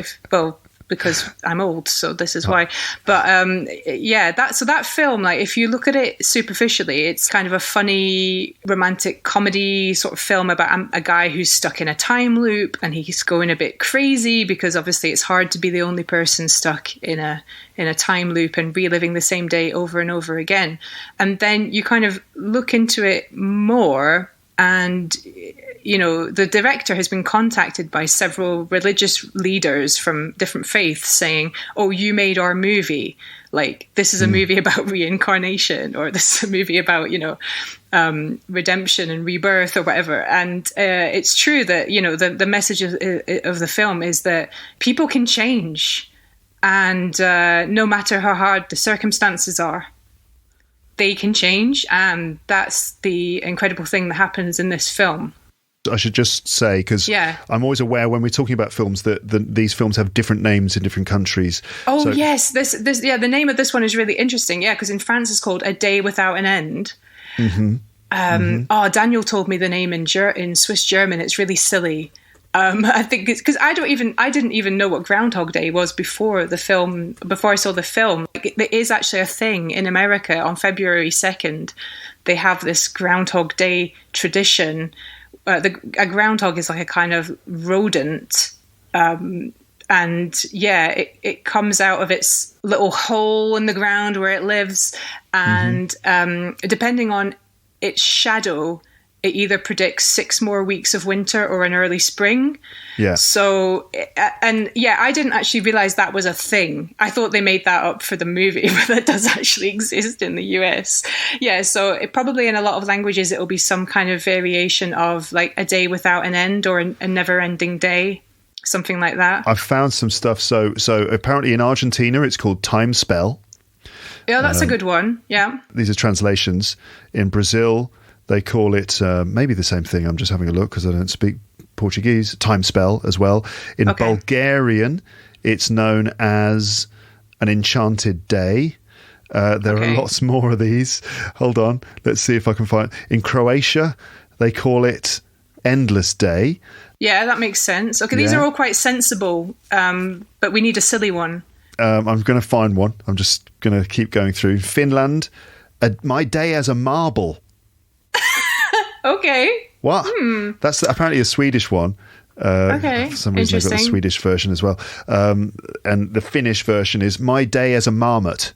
Speaker 3: because I'm old, so this is why. But that film, like, if you look at it superficially, it's kind of a funny romantic comedy sort of film about a guy who's stuck in a time loop, and he's going a bit crazy because obviously it's hard to be the only person stuck in a time loop and reliving the same day over and over again. And then you kind of look into it more, and you know, the director has been contacted by several religious leaders from different faiths saying, oh, you made our movie. Like, this is a movie about reincarnation, or this is a movie about, you know, redemption and rebirth or whatever. And it's true that, you know, the message of the film is that people can change. And no matter how hard the circumstances are, they can change. And that's the incredible thing that happens in this film.
Speaker 2: I should just say, because I'm always aware when we're talking about films that these films have different names in different countries.
Speaker 3: Oh, so, yes. This the name of this one is really interesting. Yeah, because in France it's called A Day Without an End. Oh, Daniel told me the name in Swiss German. It's really silly. I think it's because I didn't even know what Groundhog Day was before I saw the film. There is actually a thing in America on February 2nd. They have this Groundhog Day tradition. A groundhog is like a kind of rodent. And it comes out of its little hole in the ground where it lives. And depending on its shadow, it either predicts 6 more weeks of winter or an early spring. Yeah. So, I didn't actually realize that was a thing. I thought they made that up for the movie, but that does actually exist in the US. Yeah. So it probably in a lot of languages, it'll be some kind of variation of like a day without an end or a never ending day, something like that.
Speaker 2: I've found some stuff. So apparently in Argentina, it's called time spell.
Speaker 3: Yeah, that's a good one. Yeah.
Speaker 2: These are translations. In Brazil, they call it maybe the same thing. I'm just having a look because I don't speak Portuguese. Time spell as well. In Bulgarian, it's known as an enchanted day. There are lots more of these. Hold on. Let's see if I can find. In Croatia, they call it Endless Day.
Speaker 3: Yeah, that makes sense. Okay, these
Speaker 2: Yeah.
Speaker 3: are all quite sensible, but we need a silly one.
Speaker 2: I'm going to find one. I'm just going to keep going through. Finland, My Day as a Marble.
Speaker 3: Okay.
Speaker 2: What? That's apparently a Swedish one.
Speaker 3: Okay,
Speaker 2: For some reason, they've got the
Speaker 3: interesting.
Speaker 2: Swedish version as well. And the Finnish version is My Day as a Marmot.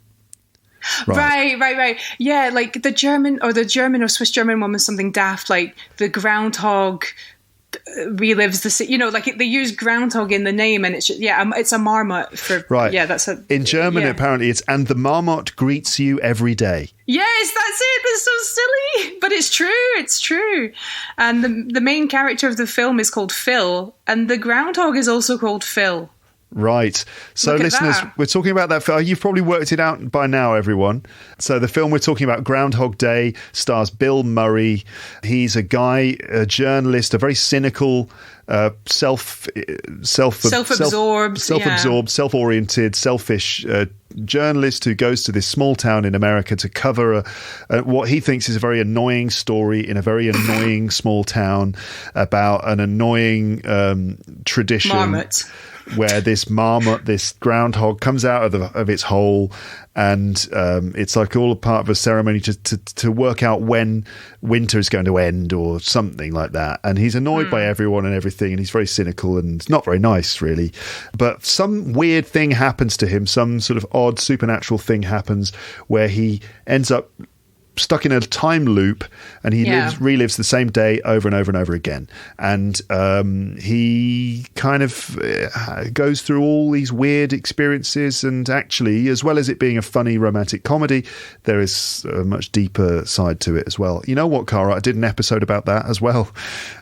Speaker 3: Right. Yeah, like the German or Swiss German one was something daft, like the Groundhog relives like they use Groundhog in the name, and it's a marmot for
Speaker 2: Right.
Speaker 3: Yeah, that's a
Speaker 2: In German,
Speaker 3: yeah.
Speaker 2: apparently, it's "and the marmot greets you every day."
Speaker 3: Yes, that's it. That's so silly, but it's true. It's true. And the main character of the film is called Phil, and the groundhog is also called Phil.
Speaker 2: Right. So,
Speaker 3: Look at
Speaker 2: listeners,
Speaker 3: that.
Speaker 2: we're talking about that film. You've probably worked it out by now, everyone. So, the film we're talking about, Groundhog Day, stars Bill Murray. He's a guy, a journalist, a very cynical, self-absorbed, self-oriented, selfish journalist who goes to this small town in America to cover what he thinks is a very annoying story in a very annoying small town about an annoying tradition.
Speaker 3: Marmot.
Speaker 2: Where this groundhog comes out of its hole, and it's like all a part of a ceremony to work out when winter is going to end or something like that. And he's annoyed by everyone and everything, and he's very cynical and not very nice, really. But some weird thing happens to him, some sort of odd supernatural thing happens where he ends up stuck in a time loop, and he relives the same day over and over and over again. And he kind of goes through all these weird experiences, and actually, as well as it being a funny romantic comedy, there is a much deeper side to it as well. You know what, Cara? I did an episode about that as well.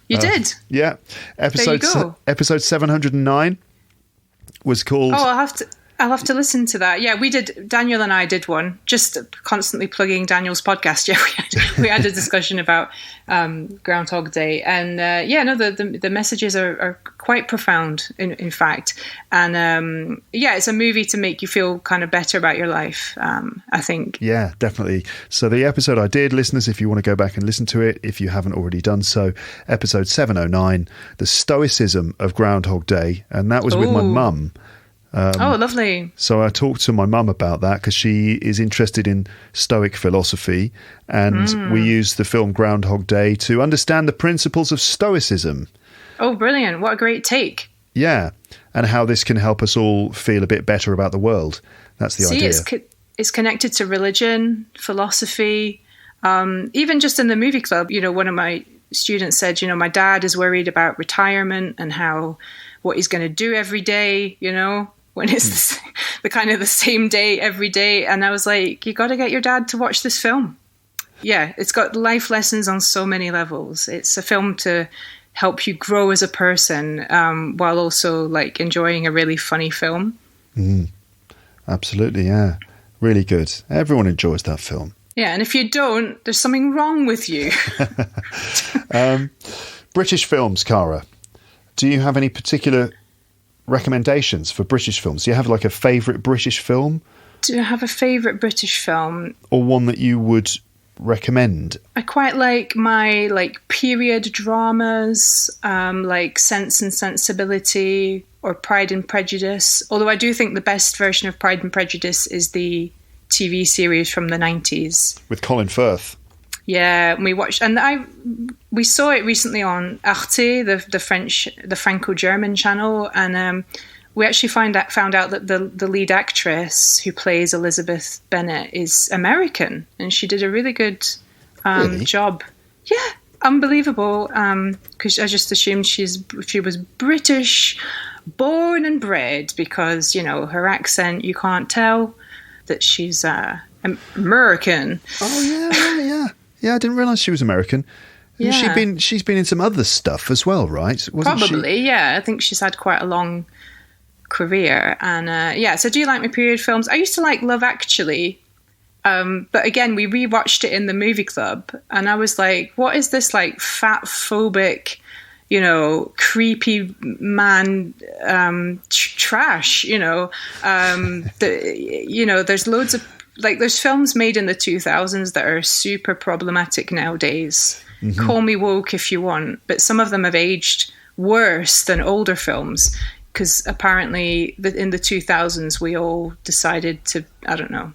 Speaker 3: You did?
Speaker 2: Yeah.
Speaker 3: There you go.
Speaker 2: Episode 709 was called...
Speaker 3: Oh, I'll have to listen to that. Yeah, we did. Daniel and I did one, just constantly plugging Daniel's podcast. Yeah, we had a discussion about Groundhog Day, and the messages are quite profound, in fact. And it's a movie to make you feel kind of better about your life, I think.
Speaker 2: Yeah, definitely. So the episode I did, listeners, if you want to go back and listen to it, if you haven't already done so, episode 709, The Stoicism of Groundhog Day, and that was with my mum.
Speaker 3: Lovely.
Speaker 2: So I talked to my mum about that because she is interested in Stoic philosophy, and we used the film Groundhog Day to understand the principles of Stoicism.
Speaker 3: Oh, brilliant. What a great take.
Speaker 2: Yeah, and how this can help us all feel a bit better about the world. That's the idea.
Speaker 3: It's connected to religion, philosophy, even just in the movie club. One of my students said, my dad is worried about retirement and what he's going to do every day, when it's the kind of the same day every day. And I was like, you got to get your dad to watch this film. Yeah, it's got life lessons on so many levels. It's a film to help you grow as a person, while also like enjoying a really funny film.
Speaker 2: Absolutely, yeah. Really good. Everyone enjoys that film.
Speaker 3: Yeah, and if you don't, there's something wrong with you.
Speaker 2: British films, Cara. Do you have any particular recommendations for British films? Do you have like a favourite British film?
Speaker 3: Do I have a favourite British film?
Speaker 2: Or one that you would recommend?
Speaker 3: I quite like my period dramas, like Sense and Sensibility or Pride and Prejudice. Although I do think the best version of Pride and Prejudice is the TV series from the 90s.
Speaker 2: With Colin Firth.
Speaker 3: Yeah, we watched, and we saw it recently on Arte, the Franco-German channel, and we actually found out that the lead actress who plays Elizabeth Bennet is American, and she did a really good job. Yeah, unbelievable. Because I just assumed she was British, born and bred, because her accent, you can't tell that she's American.
Speaker 2: Oh yeah. Yeah, I didn't realise she was American.
Speaker 3: Yeah.
Speaker 2: She's been in some other stuff as well, right?
Speaker 3: Probably, yeah. I think she's had quite a long career. And so do you like my period films? I used to like Love Actually. But again, we rewatched it in the movie club. And I was like, what is this like fat phobic, creepy man trash, there's loads of there's films made in the 2000s that are super problematic nowadays. Call me woke if you want, but some of them have aged worse than older films, because apparently in the 2000s we all decided to, I don't know,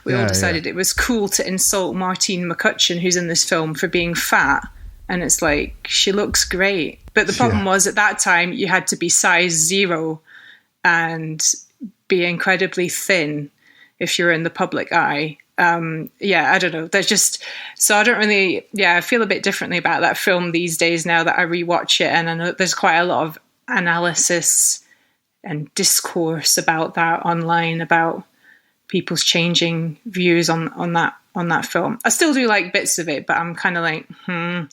Speaker 3: we all decided it was cool to insult Martine McCutcheon, who's in this film, for being fat. And it's like, she looks great. But the problem was, at that time, you had to be size 0 and be incredibly thin if you're in the public eye. I don't know. There's just, so I don't really, I feel a bit differently about that film these days now that I rewatch it. And I know there's quite a lot of analysis and discourse about that online, about people's changing views on that film. I still do like bits of it, but I'm kind of like, and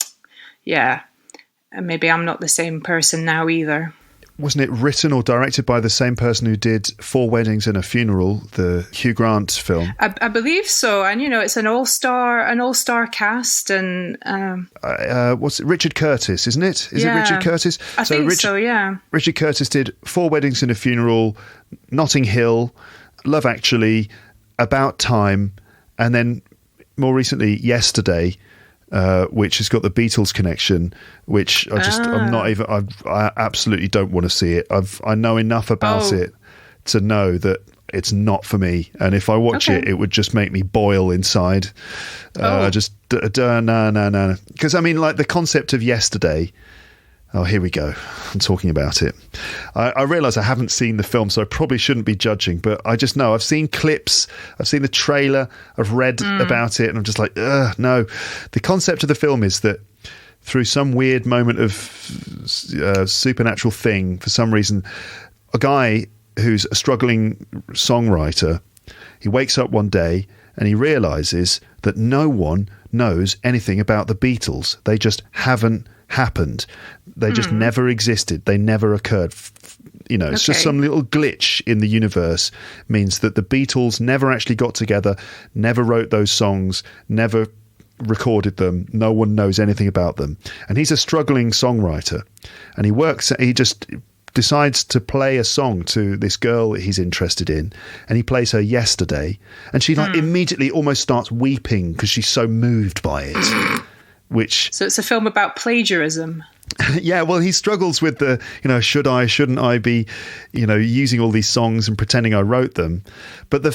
Speaker 3: maybe I'm not the same person now either.
Speaker 2: Wasn't it written or directed by the same person who did 4 Weddings and a Funeral, the Hugh Grant film?
Speaker 3: I believe so. And, it's an all-star cast. And
Speaker 2: what's it? Richard Curtis, isn't it? Is it Richard Curtis?
Speaker 3: I think so, yeah.
Speaker 2: Richard Curtis did 4 Weddings and a Funeral, Notting Hill, Love Actually, About Time, and then more recently, Yesterday, which has got the Beatles connection, which I absolutely don't want to see it. I know enough about it to know that it's not for me, and if I watch it would just make me boil inside. No, because I mean, like, the concept of Yesterday. Oh, here we go. I'm talking about it. I realise I haven't seen the film, so I probably shouldn't be judging, but I just know. I've seen clips, I've seen the trailer, I've read about it, and I'm just like, no. The concept of the film is that through some weird moment of supernatural thing, for some reason, a guy who's a struggling songwriter, he wakes up one day and he realises that no one knows anything about the Beatles. They just haven't happened. They just never existed. They never occurred. It's just some little glitch in the universe means that the Beatles never actually got together, never wrote those songs, never recorded them. No one knows anything about them. And he's a struggling songwriter, and he just decides to play a song to this girl that he's interested in, and he plays her Yesterday, and she immediately almost starts weeping because she's so moved by it. So
Speaker 3: it's a film about plagiarism.
Speaker 2: Yeah, well, he struggles with the, shouldn't I be, using all these songs and pretending I wrote them. But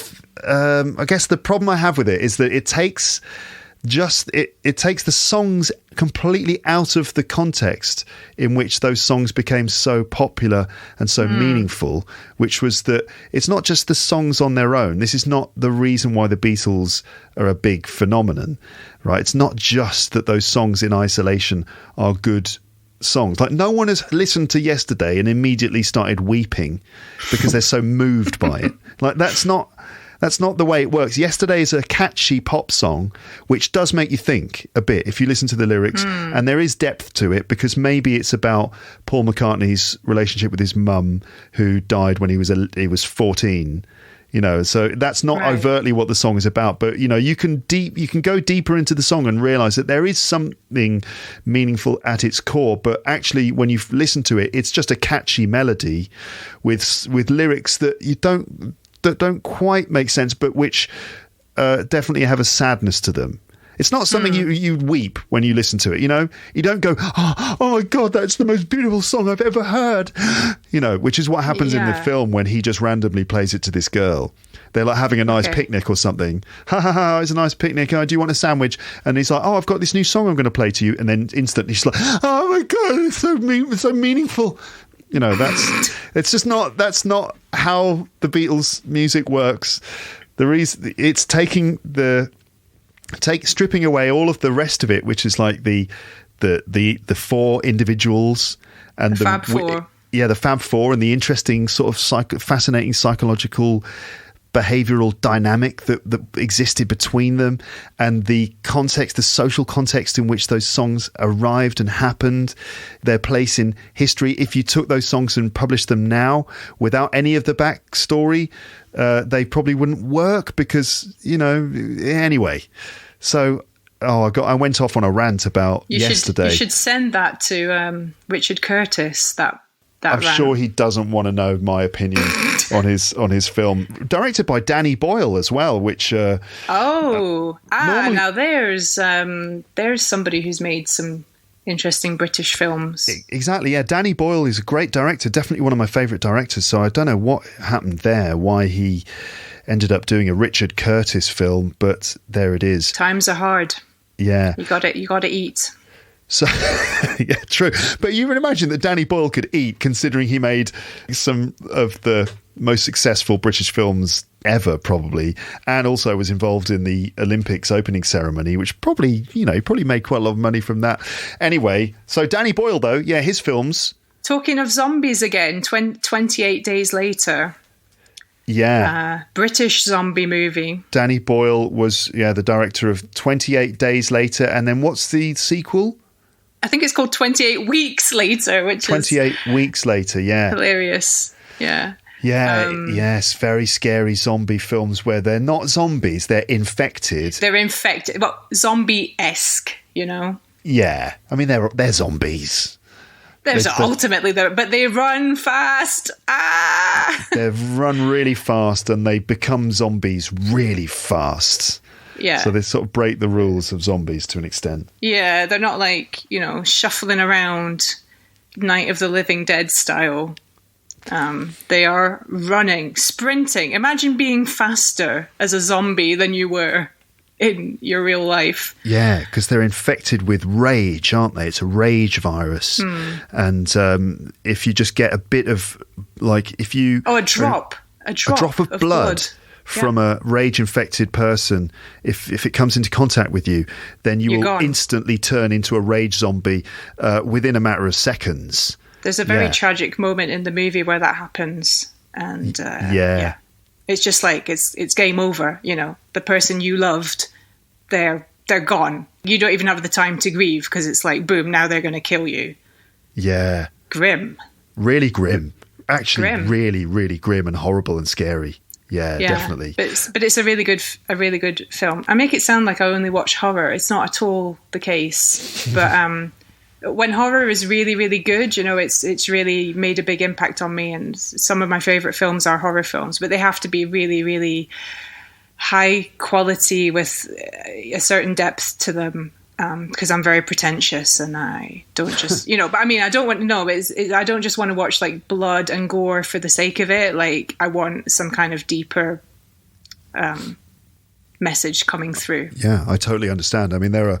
Speaker 2: I guess the problem I have with it is that it takes the songs completely out of the context in which those songs became so popular and so meaningful, which was that it's not just the songs on their own. This is not the reason why the Beatles are a big phenomenon, right? It's not just that those songs in isolation are good songs. Like, no one has listened to Yesterday and immediately started weeping because they're so moved by it. Like, that's not the way it works. Yesterday is a catchy pop song, which does make you think a bit if you listen to the lyrics, and there is depth to it, because maybe it's about Paul McCartney's relationship with his mum, who died when he was 14. So that's not overtly what the song is about, but you can go deeper into the song and realize that there is something meaningful at its core. But actually, when you listen to it, it's just a catchy melody with lyrics that don't quite make sense, but which definitely have a sadness to them. It's not something you weep when you listen to it, You don't go, oh my God, that's the most beautiful song I've ever heard, which is what happens in the film when he just randomly plays it to this girl. They're like having a nice picnic or something. Ha ha ha, it's a nice picnic. Oh, do you want a sandwich? And he's like, oh, I've got this new song I'm going to play to you. And then instantly she's like, oh my God, it's so meaningful. That's not how the Beatles music works. The reason it's stripping away all of the rest of it, which is like the 4 individuals and the
Speaker 3: Fab Four.
Speaker 2: The Fab Four, and the interesting sort of fascinating psychological behavioral dynamic that existed between them, and the social context in which those songs arrived and happened, their place in history. If you took those songs and published them now without any of the backstory, they probably wouldn't work, because anyway. So I went off on a rant about Yesterday.
Speaker 3: You should send that to Richard Curtis. I'm
Speaker 2: sure he doesn't want to know my opinion. on his film, directed by Danny Boyle as well, which
Speaker 3: now there's somebody who's made some interesting British films.
Speaker 2: Exactly, yeah. Danny Boyle is a great director, definitely one of my favourite directors. So I don't know what happened there, why he ended up doing a Richard Curtis film, but there it is.
Speaker 3: Times are hard.
Speaker 2: Yeah,
Speaker 3: you got to eat.
Speaker 2: So, yeah, true. But you would imagine that Danny Boyle could eat, considering he made some of the most successful British films ever, probably, and also was involved in the Olympics opening ceremony, which probably made quite a lot of money from that. Anyway, so Danny Boyle, though, yeah, his films.
Speaker 3: Talking of zombies again, 28 Days Later.
Speaker 2: Yeah.
Speaker 3: British zombie movie.
Speaker 2: Danny Boyle was, the director of 28 Days Later. And then what's the sequel?
Speaker 3: I think it's called 28 Weeks Later, which
Speaker 2: 28 Weeks Later, yeah.
Speaker 3: Hilarious. Yeah.
Speaker 2: Yeah, yes, very scary zombie films where they're not zombies, they're infected.
Speaker 3: They're infected, well, zombie-esque, you know?
Speaker 2: Yeah, I mean, they're zombies.
Speaker 3: But they run fast.
Speaker 2: They run really fast and they become zombies really fast.
Speaker 3: Yeah.
Speaker 2: So they sort of break the rules of zombies to an extent.
Speaker 3: Yeah, they're not like, shuffling around Night of the Living Dead style. They are running, sprinting. Imagine being faster as a zombie than you were in your real life.
Speaker 2: Yeah, because they're infected with rage, aren't they? It's a rage virus. And if you just get a bit of, a drop of blood. From a rage-infected person, if it comes into contact with you, then you will instantly turn into a rage zombie within a matter of seconds.
Speaker 3: There's a very tragic moment in the movie where that happens, and it's just like it's game over. The person you loved, they're gone. You don't even have the time to grieve because it's like boom, now they're going to kill you.
Speaker 2: Yeah,
Speaker 3: grim,
Speaker 2: really grim. Actually, really, really grim and horrible and scary. Yeah, definitely.
Speaker 3: But it's a really good film. I make it sound like I only watch horror. It's not at all the case. But when horror is really, really good, it's really made a big impact on me. And some of my favorite films are horror films, but they have to be really, really high quality with a certain depth to them. Because I'm very pretentious and I don't just, but I mean, I don't just want to watch like blood and gore for the sake of it. Like I want some kind of deeper message coming through.
Speaker 2: Yeah, I totally understand. I mean, there are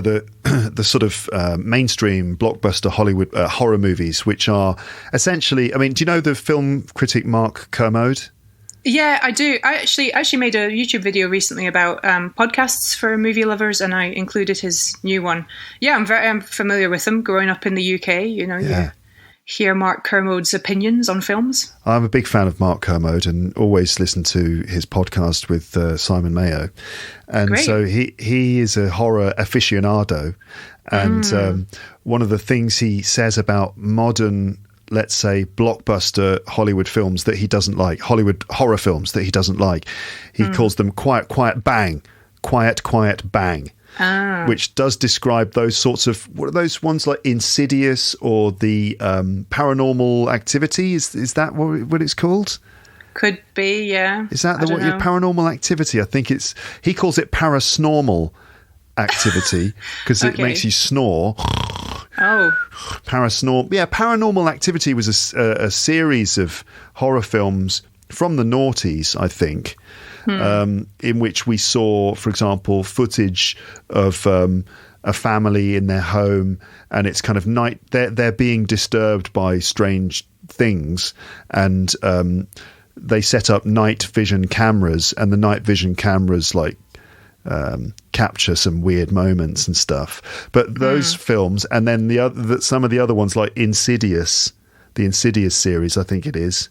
Speaker 2: the the sort of mainstream blockbuster Hollywood horror movies, which are essentially, I mean, do you know the film critic Mark Kermode?
Speaker 3: Yeah, I do. I actually made a YouTube video recently about podcasts for movie lovers, and I included his new one. Yeah, I'm familiar with them. Growing up in the UK, you hear Mark Kermode's opinions on films.
Speaker 2: I'm a big fan of Mark Kermode and always listen to his podcast with Simon Mayo. And Great. So he is a horror aficionado. And one of the things he says about modern, let's say, blockbuster Hollywood films that he doesn't like, Hollywood horror films that he doesn't like, he calls them quiet, quiet, bang, quiet, quiet, bang. Which does describe those sorts of, what are those ones like Insidious or the Paranormal Activity? Is that what it's called?
Speaker 3: Could be, yeah.
Speaker 2: Is that your Paranormal Activity? I think he calls it Parasnormal Activity because it makes you snore.
Speaker 3: Oh.
Speaker 2: Paranormal Activity was a series of horror films from the noughties, I think. In which we saw, for example, footage of a family in their home, and it's kind of night. They're being disturbed by strange things, and they set up night vision cameras, and the night vision cameras capture some weird moments and stuff. But those films, and then some of the other ones like Insidious, the Insidious series, I think it is.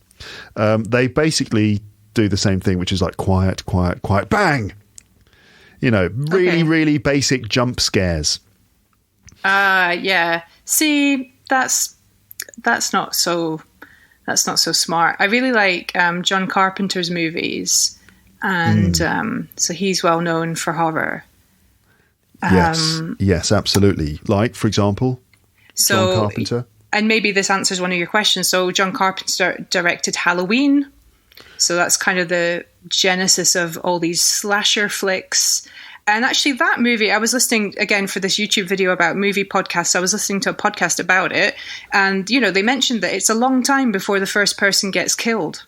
Speaker 2: They basically do the same thing, which is like quiet, quiet, quiet, bang. Really, really basic jump scares.
Speaker 3: Yeah. See, that's not so smart. I really like John Carpenter's movies, and so he's well known for horror.
Speaker 2: Yes, absolutely. Like, for example, John Carpenter.
Speaker 3: And maybe this answers one of your questions. So John Carpenter directed Halloween, So that's kind of the genesis of all these slasher flicks. And actually that movie, I was listening again for this YouTube video about movie podcasts. I was listening to a podcast about it. And, you know, they mentioned that it's a long time before the first person gets killed.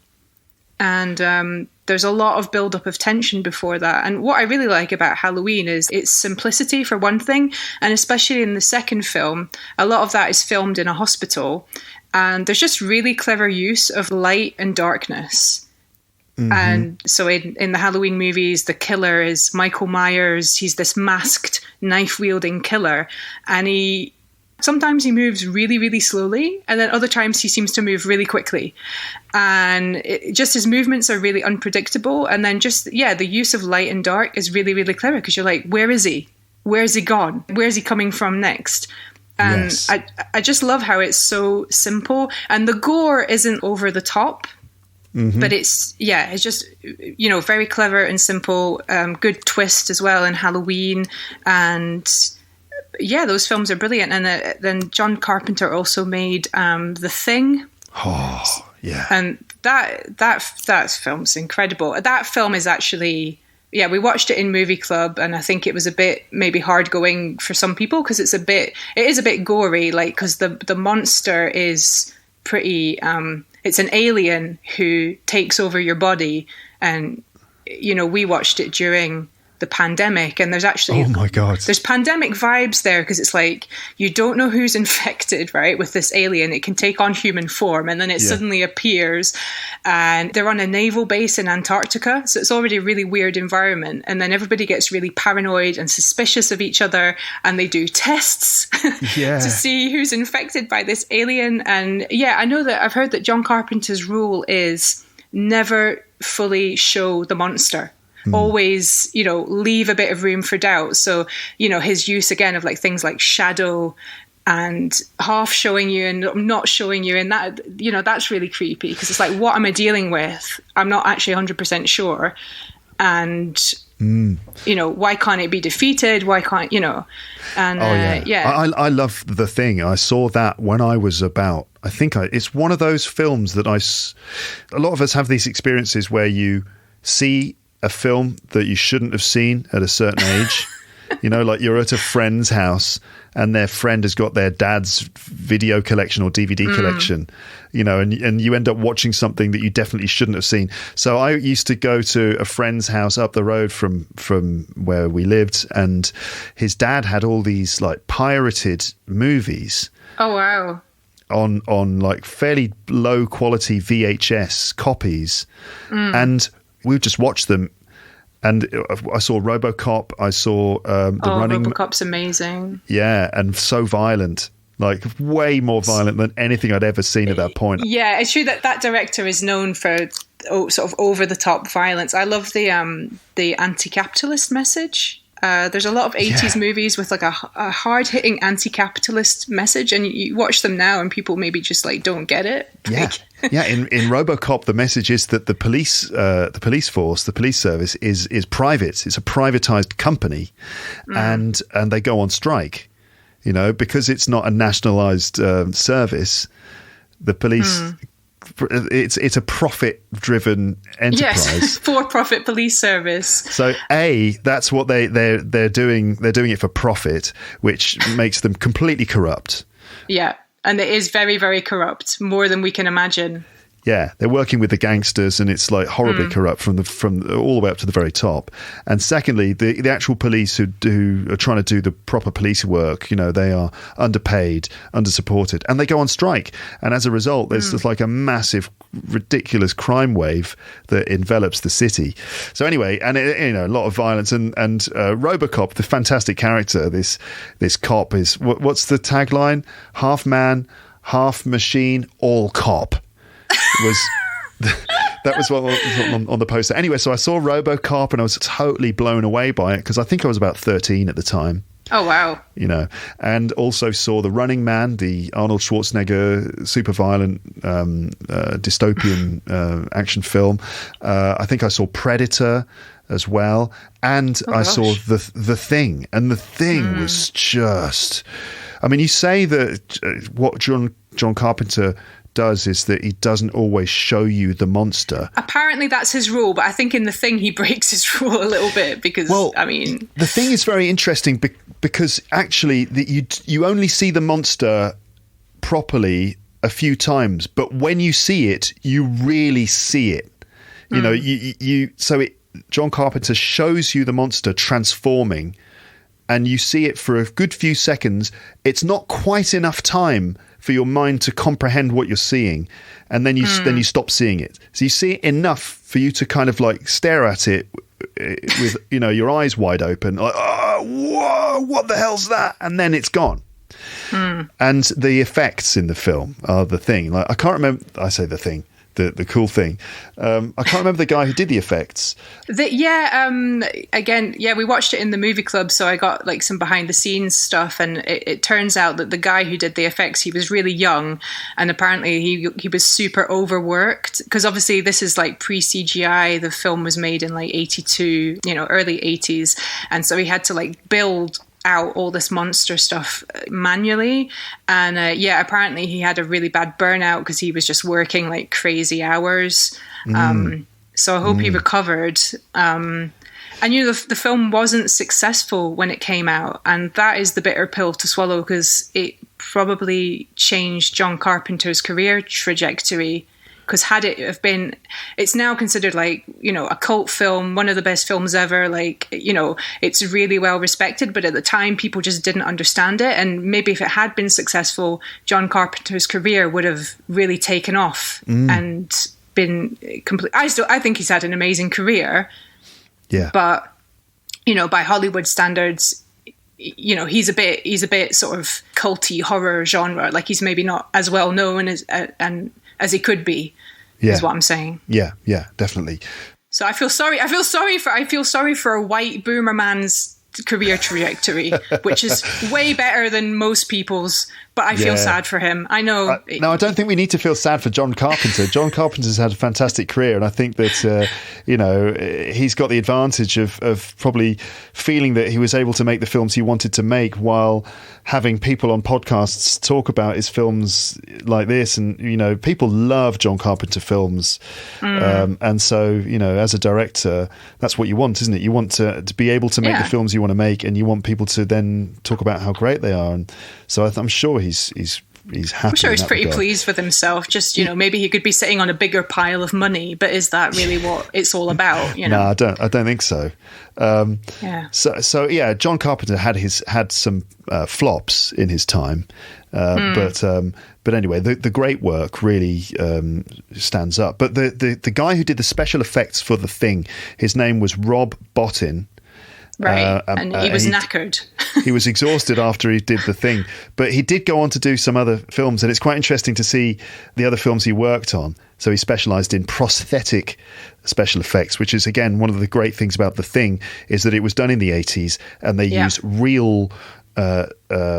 Speaker 3: And there's a lot of buildup of tension before that. And what I really like about Halloween is its simplicity, for one thing. And especially in the second film, a lot of that is filmed in a hospital. And there's just really clever use of light and darkness. Mm-hmm. And so in the Halloween movies, the killer is Michael Myers. He's this masked, knife-wielding killer. And sometimes he moves really, really slowly. And then other times he seems to move really quickly. And just his movements are really unpredictable. And then the use of light and dark is really, really clever. Because you're like, where is he? Where is he gone? Where is he coming from next? And yes. I just love how it's so simple. And the gore isn't over the top. Mm-hmm. But it's just, you know, very clever and simple, good twist as well in Halloween. And yeah, those films are brilliant. And then John Carpenter also made The Thing.
Speaker 1: Oh, yeah.
Speaker 3: And that film's incredible. That film is actually, we watched it in movie club, and I think it was a bit maybe hard going for some people because it is a bit gory, like, because the monster is pretty... it's an alien who takes over your body. And, you know, we watched it during the pandemic, and there's actually...
Speaker 1: Oh, my God.
Speaker 3: There's pandemic vibes there, because it's like, you don't know who's infected, right, with this alien. It can take on human form, and then it suddenly appears. And they're on a naval base in Antarctica, so it's already a really weird environment. And then everybody gets really paranoid and suspicious of each other, and they do tests to see who's infected by this alien. And I know that I've heard that John Carpenter's rule is never fully show the monster. Always, you know, leave a bit of room for doubt. So, you know, his use again of like things like shadow and half showing you and not showing you, and that, you know, that's really creepy, because it's like, what am I dealing with? I'm not actually 100% sure. And you know, why can't it be defeated? Why can't, you know? And I
Speaker 2: love The Thing. I saw that when I was about, it's one of those films that a lot of us have these experiences where you see a film that you shouldn't have seen at a certain age. You know, like you're at a friend's house and their friend has got their dad's video collection or DVD collection, you know, and you end up watching something that you definitely shouldn't have seen. So I used to go to a friend's house up the road from where we lived, and his dad had all these like pirated movies.
Speaker 3: Oh, wow.
Speaker 2: On like fairly low quality VHS copies. And we would just watch them. And I saw RoboCop. I saw Running.
Speaker 3: RoboCop's amazing.
Speaker 2: Yeah, and so violent, like way more violent than anything I'd ever seen at that point.
Speaker 3: Yeah, it's true that director is known for sort of over the top violence. I love the anti-capitalist message. There's a lot of 80s movies with like a hard-hitting anti-capitalist message, and you watch them now and people maybe just like don't get it.
Speaker 2: Yeah. In RoboCop, the message is that the police force, the police service is private. It's a privatized company, and they go on strike. You know, because it's not a nationalized service. The police. It's a profit-driven enterprise.
Speaker 3: Yes, for-profit police service.
Speaker 2: So, that's what they're doing. They're doing it for profit, which makes them completely corrupt.
Speaker 3: Yeah, and it is very, very corrupt, more than we can imagine.
Speaker 2: Yeah, they're working with the gangsters, and it's like horribly corrupt from all the way up to the very top. And secondly, the actual police who are trying to do the proper police work, you know, they are underpaid, undersupported, and they go on strike. And as a result, there's just like a massive, ridiculous crime wave that envelops the city. So anyway, and you know, a lot of violence, and RoboCop, the fantastic character, this cop is what's the tagline? Half man, half machine, all cop. That was what was on the poster. Anyway, so I saw RoboCop and I was totally blown away by it, because I think I was about 13 at the time.
Speaker 3: Oh, wow.
Speaker 2: You know, and also saw The Running Man, the Arnold Schwarzenegger super violent dystopian action film. I think I saw Predator as well, and I saw the Thing, and The Thing was just... I mean, you say that what John Carpenter does is that he doesn't always show you the monster.
Speaker 3: Apparently that's his rule, but I think in The Thing he breaks his rule a little bit because,
Speaker 2: The Thing is very interesting because actually you only see the monster properly a few times, but when you see it, you really see it. You know, John Carpenter shows you the monster transforming, and you see it for a good few seconds. It's not quite enough time for your mind to comprehend what you're seeing, and then you stop seeing it. So you see it enough for you to kind of like stare at it with your eyes wide open, like, oh, whoa, what the hell's that? And then it's gone. And the effects in the film are the thing. Like, I can't remember. I say the thing. The cool thing. I can't remember the guy who did the effects.
Speaker 3: We watched it in the movie club, so I got like some behind the scenes stuff, and it turns out that the guy who did the effects, he was really young, and apparently he was super overworked, because obviously this is like pre-CGI. The film was made in like 82, early 80s, and so he had to like build out all this monster stuff manually, and apparently he had a really bad burnout because he was just working like crazy hours. So I hope he recovered. And the film wasn't successful when it came out, and that is the bitter pill to swallow, because it probably changed John Carpenter's career trajectory. Because had it have been, it's now considered like, a cult film, one of the best films ever. Like, it's really well respected. But at the time, people just didn't understand it. And maybe if it had been successful, John Carpenter's career would have really taken off and been complete. I think he's had an amazing career. Yeah. But, by Hollywood standards, he's a bit sort of culty horror genre. Like, he's maybe not as well known as he could be, is what I'm saying.
Speaker 2: Yeah, definitely.
Speaker 3: So I feel sorry for a white boomer man's career trajectory, which is way better than most people's, but I feel sad for him. I know.
Speaker 2: No, I don't think we need to feel sad for John Carpenter. John Carpenter's had a fantastic career, and I think that, he's got the advantage of probably feeling that he was able to make the films he wanted to make while having people on podcasts talk about his films like this. And, people love John Carpenter films. And so, as a director, that's what you want, isn't it? You want to be able to make the films you want to make, and you want people to then talk about how great they are. And so I'm sure he's happy.
Speaker 3: I'm sure he's pretty pleased with himself. Just, maybe he could be sitting on a bigger pile of money, but is that really what it's all about?
Speaker 2: No, I don't think so. So John Carpenter had some flops in his time, but anyway, the great work really stands up. But the guy who did the special effects for The Thing, his name was Rob Bottin.
Speaker 3: Right, and he was knackered.
Speaker 2: He was exhausted after he did The Thing, but he did go on to do some other films, and it's quite interesting to see the other films he worked on. So he specialised in prosthetic special effects, which is, again, one of the great things about The Thing, is that it was done in the 80s, and they used real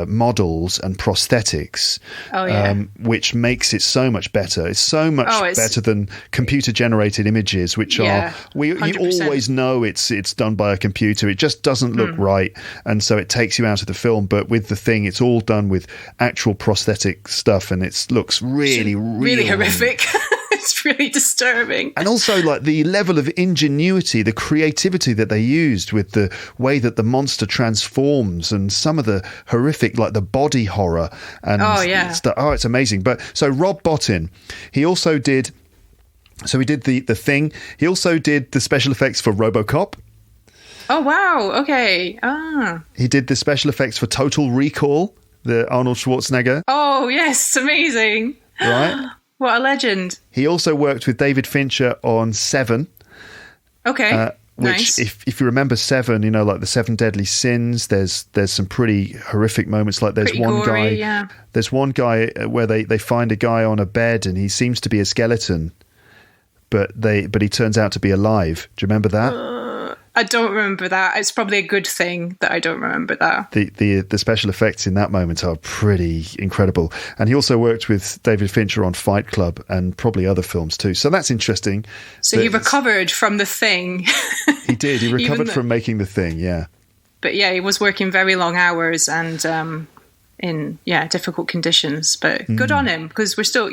Speaker 2: models and prosthetics, which makes it so much better. It's so much better than computer-generated images, which you always know it's done by a computer. It just doesn't look right, and so it takes you out of the film. But with The Thing, it's all done with actual prosthetic stuff, and it looks really
Speaker 3: horrific. It's really disturbing.
Speaker 2: And also, like, the level of ingenuity, the creativity that they used with the way that the monster transforms, and some of the horrific, like the body horror and stuff. Oh, it's amazing. But so Rob Bottin, he also did. So he did the Thing. He also did the special effects for RoboCop.
Speaker 3: Oh wow! Okay.
Speaker 2: He did the special effects for Total Recall, the Arnold Schwarzenegger.
Speaker 3: Oh yes, amazing!
Speaker 2: Right.
Speaker 3: What a legend.
Speaker 2: He also worked with David Fincher on Seven.
Speaker 3: Okay.
Speaker 2: Which,
Speaker 3: nice.
Speaker 2: if you remember Seven, like the Seven Deadly Sins, there's some pretty horrific moments. Like there's pretty one gory, guy. There's one guy where they find a guy on a bed, and he seems to be a skeleton, but he turns out to be alive. Do you remember that?
Speaker 3: I don't remember that. It's probably a good thing that I don't remember that.
Speaker 2: The special effects in that moment are pretty incredible. And he also worked with David Fincher on Fight Club and probably other films too. So that's interesting.
Speaker 3: So he recovered from The Thing.
Speaker 2: He did. He recovered from making The Thing, yeah.
Speaker 3: But yeah, he was working very long hours, and in difficult conditions. But good on him, because we're still,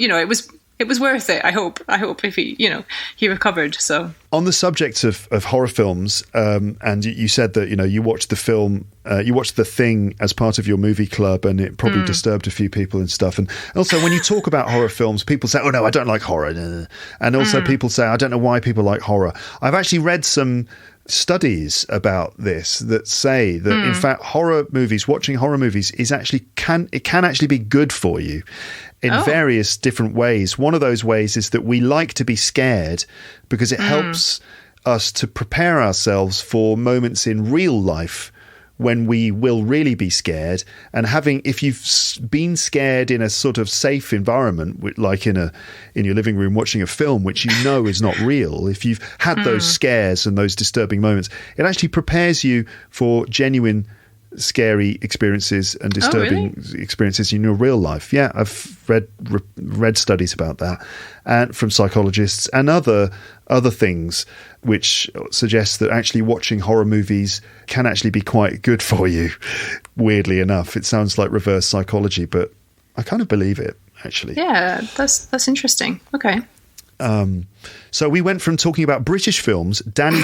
Speaker 3: it was worth it. I hope if he recovered. So
Speaker 2: on the subject of horror films, and you said that you watched the film, you watched The Thing as part of your movie club, and it probably disturbed a few people and stuff. And also, when you talk about horror films, people say, "Oh no, I don't like horror," and also people say, "I don't know why people like horror." I've actually read some studies about this that say that in fact watching horror movies can actually be good for you in various different ways. One of those ways is that we like to be scared because it helps us to prepare ourselves for moments in real life when we will really be scared. And if you've been scared in a sort of safe environment, like in your living room watching a film which is not real, if you've had those scares and those disturbing moments, it actually prepares you for genuine scary experiences and disturbing experiences in your real life. Yeah, I've read studies about that, and from psychologists and other things, which suggests that actually watching horror movies can actually be quite good for you. Weirdly enough, it sounds like reverse psychology, but I kind of believe it, actually.
Speaker 3: Yeah, that's interesting. Okay.
Speaker 2: So we went from talking about British films, Danny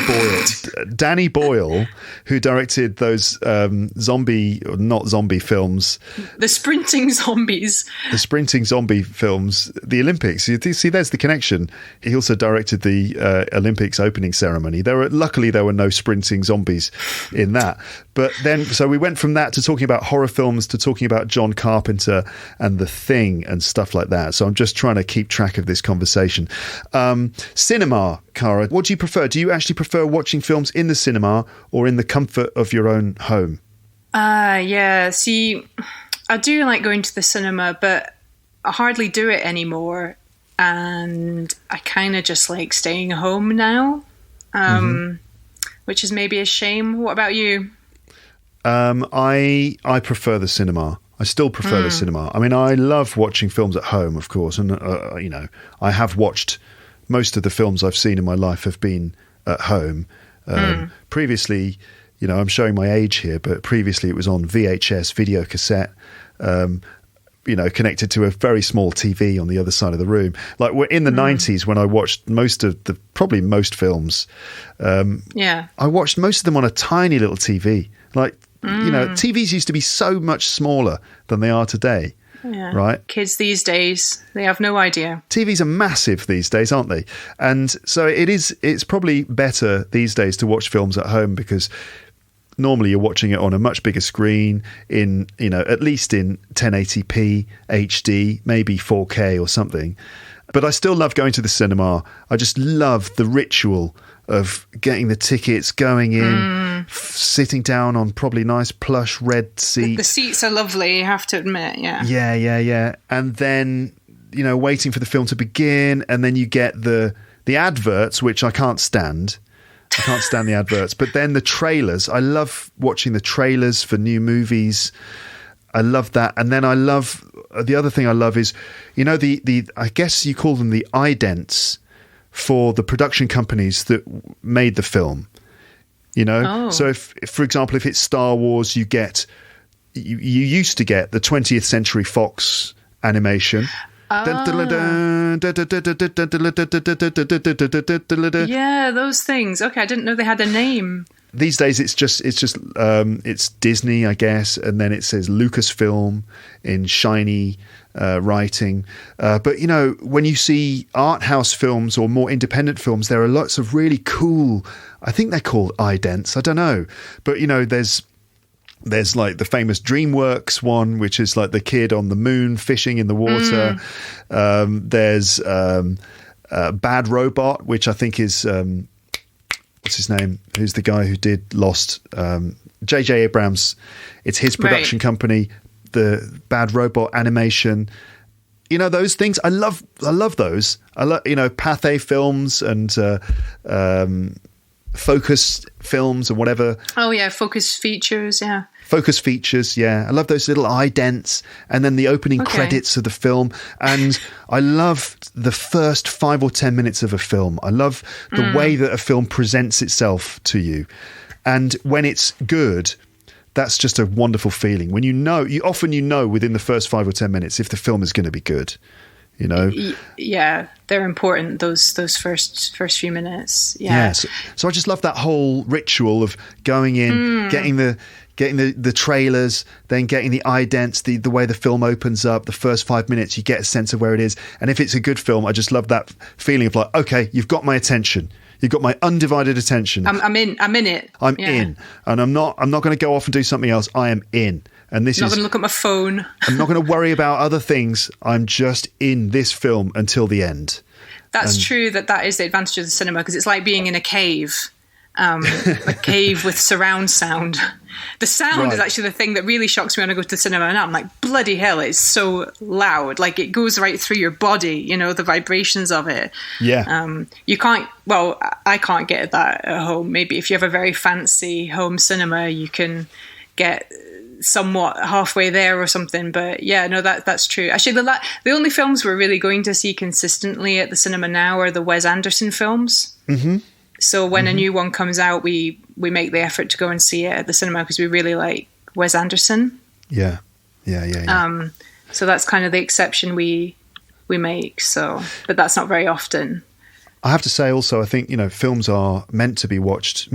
Speaker 2: Boyle, who directed those not zombie films.
Speaker 3: The sprinting zombies.
Speaker 2: The sprinting zombie films, the Olympics. You see, there's the connection. He also directed the Olympics opening ceremony. Luckily, there were no sprinting zombies in that. But then, so we went from that to talking about horror films to talking about John Carpenter and The Thing and stuff like that. So I'm just trying to keep track of this conversation. Cinema, Cara, what do you prefer? Do you actually prefer watching films in the cinema or in the comfort of your own home?
Speaker 3: Yeah. See, I do like going to the cinema, but I hardly do it anymore. And I kind of just like staying home now, which is maybe a shame. What about you?
Speaker 2: I prefer the cinema. I still prefer the cinema. I mean, I love watching films at home, of course. And, I have watched most of the films I've seen in my life have been at home. Previously, I'm showing my age here, but previously it was on VHS, video cassette, connected to a very small TV on the other side of the room. Like we're in the 90s when I watched probably most films. I watched most of them on a tiny little TV. Like, TVs used to be so much smaller than they are today.
Speaker 3: Yeah.
Speaker 2: Right?
Speaker 3: Kids these days, they have no idea.
Speaker 2: TVs are massive these days, aren't they? And so it's probably better these days to watch films at home, because normally you're watching it on a much bigger screen in, at least in 1080p, HD, maybe 4K or something. But I still love going to the cinema. I just love the ritual of getting the tickets, going in, sitting down on probably nice plush red seats.
Speaker 3: The seats are lovely, you have to admit, yeah.
Speaker 2: Yeah. And then, waiting for the film to begin, and then you get the adverts, which I can't stand. I can't stand the adverts. But then the trailers. I love watching the trailers for new movies. I love that. And then the other thing I love is, I guess you call them the idents for the production companies that made the film. So if, for example, if it's Star Wars, you used to get the 20th Century Fox animation.
Speaker 3: Yeah, those things. Okay, I didn't know they had a name.
Speaker 2: These days it's Disney, I guess, and then it says Lucasfilm in shiny writing. But when you see art house films or more independent films, there are lots of really cool, I think they're called idents, I don't know, but there's like the famous DreamWorks one, which is like the kid on the moon fishing in the water. There's Bad Robot, which I think is what's his name? Who's the guy who did Lost? J.J. Abrams. It's his production company. The Bad Robot animation. Those things. I love those. I love Pathé films and Focus films and whatever.
Speaker 3: Oh yeah, Focus Features. Yeah.
Speaker 2: Focus Features, yeah. I love those little idents, and then the opening credits of the film. And I love the first 5 or 10 minutes of a film. I love the way that a film presents itself to you. And when it's good, that's just a wonderful feeling when you often within the first 5 or 10 minutes if the film is going to be good.
Speaker 3: Yeah, they're important, those first few minutes.
Speaker 2: So I just love that whole ritual of going in, getting the trailers, then getting the idents, the way the film opens up, the first 5 minutes, you get a sense of where it is. And if it's a good film, I just love that feeling of like, okay, you've got my attention. You've got my undivided attention.
Speaker 3: I'm in it.
Speaker 2: I'm in. And I'm not going to go off and do something else. I am in. And this
Speaker 3: I'm not going to look at my phone.
Speaker 2: I'm not going to worry about other things. I'm just in this film until the end.
Speaker 3: That's true. That is the advantage of the cinema, because it's like being in a cave. A cave with surround sound. The sound is actually the thing that really shocks me when I go to the cinema, and I'm like, bloody hell, it's so loud. Like, it goes right through your body, the vibrations of it.
Speaker 2: Yeah.
Speaker 3: I can't get that at home. Maybe if you have a very fancy home cinema, you can get somewhat halfway there or something. But yeah, no, that's true. Actually, the only films we're really going to see consistently at the cinema now are the Wes Anderson films. Mm-hmm. So when a new one comes out, we make the effort to go and see it at the cinema because we really like Wes Anderson.
Speaker 2: Yeah.
Speaker 3: So that's kind of the exception we make. So, but that's not very often.
Speaker 2: I have to say also, I think, films are meant to be watched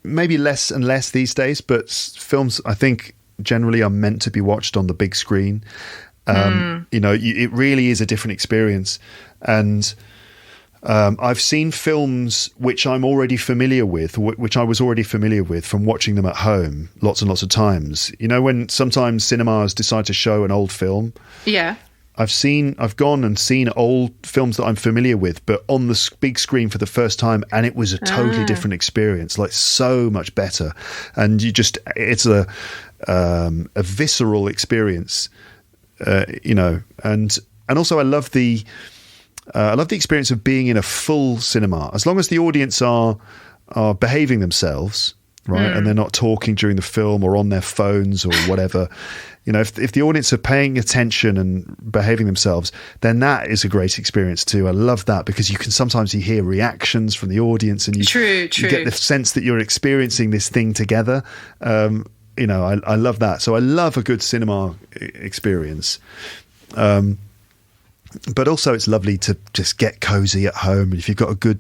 Speaker 2: maybe less and less these days, but films, I think, generally are meant to be watched on the big screen. It really is a different experience. And I've seen films which I'm already familiar with, which I was already familiar with from watching them at home lots and lots of times. When sometimes cinemas decide to show an old film.
Speaker 3: Yeah.
Speaker 2: I've gone and seen old films that I'm familiar with, but on the big screen for the first time, and it was a totally different experience, like so much better. And it's a visceral experience, and also I love the experience of being in a full cinema, as long as the audience are behaving themselves, right, and they're not talking during the film or on their phones or whatever. If the audience are paying attention and behaving themselves, then that is a great experience too. I love that because you hear reactions from the audience, and you get the sense that you're experiencing this thing together. I love that. So I love a good cinema experience. But also it's lovely to just get cozy at home. If you've got a good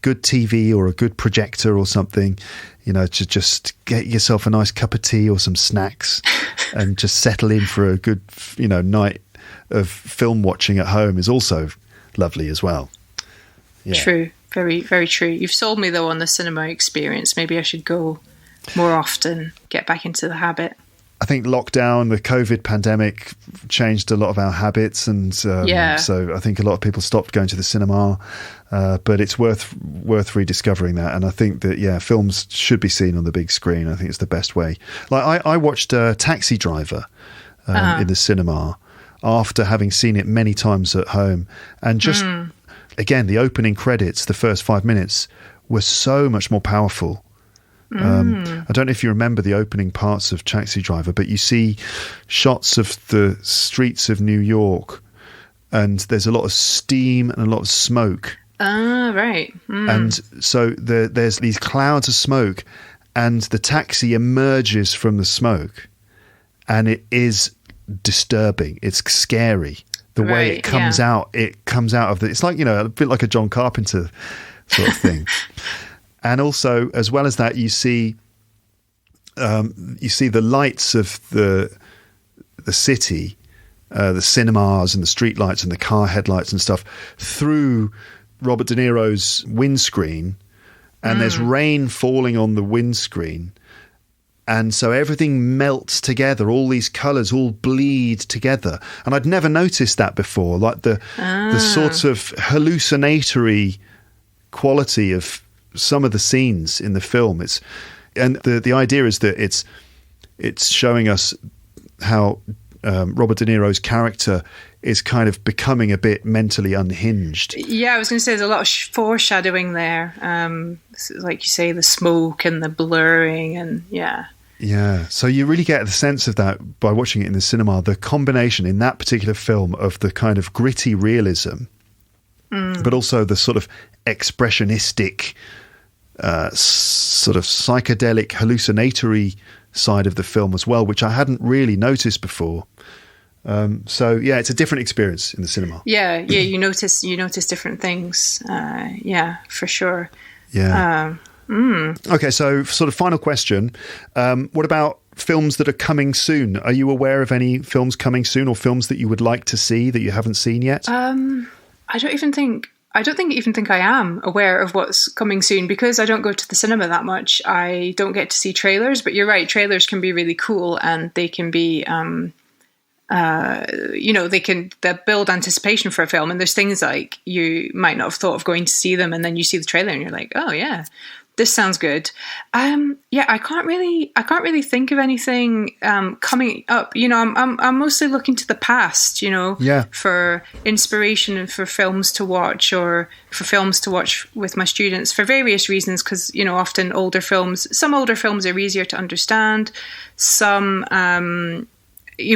Speaker 2: TV or a good projector or something, to just get yourself a nice cup of tea or some snacks and just settle in for a good, night of film watching at home is also lovely as well. Yeah.
Speaker 3: True. Very, very true. You've sold me, though, on the cinema experience. Maybe I should go more often, get back into the habit.
Speaker 2: I think lockdown, the COVID pandemic changed a lot of our habits, and so I think a lot of people stopped going to the cinema. But it's worth rediscovering that, and I think that films should be seen on the big screen. I think it's the best way. Like I watched Taxi Driver in the cinema after having seen it many times at home, and just again the opening credits, the first 5 minutes were so much more powerful. I don't know if you remember the opening parts of Taxi Driver, but you see shots of the streets of New York, and there's a lot of steam and a lot of smoke.
Speaker 3: Right.
Speaker 2: And so there's these clouds of smoke, and the taxi emerges from the smoke, and it is disturbing. It's scary. The way it comes out, it's like, a bit like a John Carpenter sort of thing. And also, as well as that, you see the lights of the city, the cinemas and the street lights and the car headlights and stuff through Robert De Niro's windscreen, and there's rain falling on the windscreen. And so everything melts together. All these colours all bleed together. And I'd never noticed that before, like the sort of hallucinatory quality of some of the scenes in the film. The idea is that it's showing us how Robert De Niro's character is kind of becoming a bit mentally unhinged. Yeah,
Speaker 3: I was going to say there's a lot of foreshadowing there. Like you say, the smoke and the blurring, and
Speaker 2: Yeah, so you really get the sense of that by watching it in the cinema, the combination in that particular film of the kind of gritty realism, but also the sort of expressionistic, sort of psychedelic, hallucinatory side of the film as well, which I hadn't really noticed before. So yeah, it's a different experience in the cinema.
Speaker 3: Yeah, you notice different things. Yeah, for sure.
Speaker 2: Yeah. Okay, so sort of final question. What about films that are coming soon? Are you aware of any films coming soon, or films that you would like to see that you haven't seen yet?
Speaker 3: I don't even think I am aware of what's coming soon, because I don't go to the cinema that much. I don't get to see trailers, but you're right, trailers can be really cool, and they can be they build anticipation for a film, and there's things like you might not have thought of going to see them, and then you see the trailer and you're like, oh yeah, this sounds good. I can't really think of anything coming up. I'm mostly looking to the past, for inspiration and for films to watch, or for films to watch with my students for various reasons, because often some older films are easier to understand. Some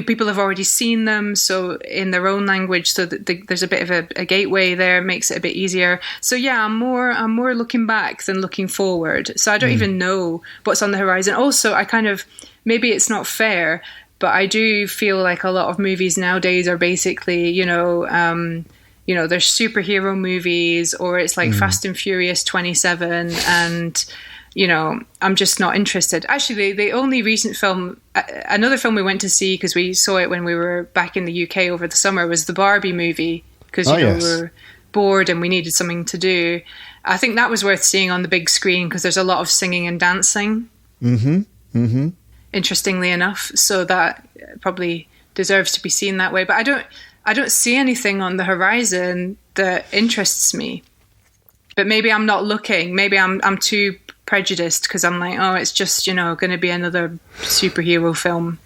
Speaker 3: people have already seen them, so in their own language, so that there's a bit of a gateway there, makes it a bit easier. So yeah, I'm more looking back than looking forward. So I don't even know what's on the horizon. Also, I kind of, maybe it's not fair, but I do feel like a lot of movies nowadays are basically, there's superhero movies, or it's like Fast and Furious 27, and I'm just not interested. Actually, the only recent film, another film we went to see because we saw it when we were back in the UK over the summer, was the Barbie movie, because we were bored and we needed something to do. I think that was worth seeing on the big screen because there's a lot of singing and dancing. Interestingly enough, so that probably deserves to be seen that way. But I don't see anything on the horizon that interests me. But maybe I'm not looking. Maybe I'm too prejudiced because I'm like, oh, it's just going to be another superhero film.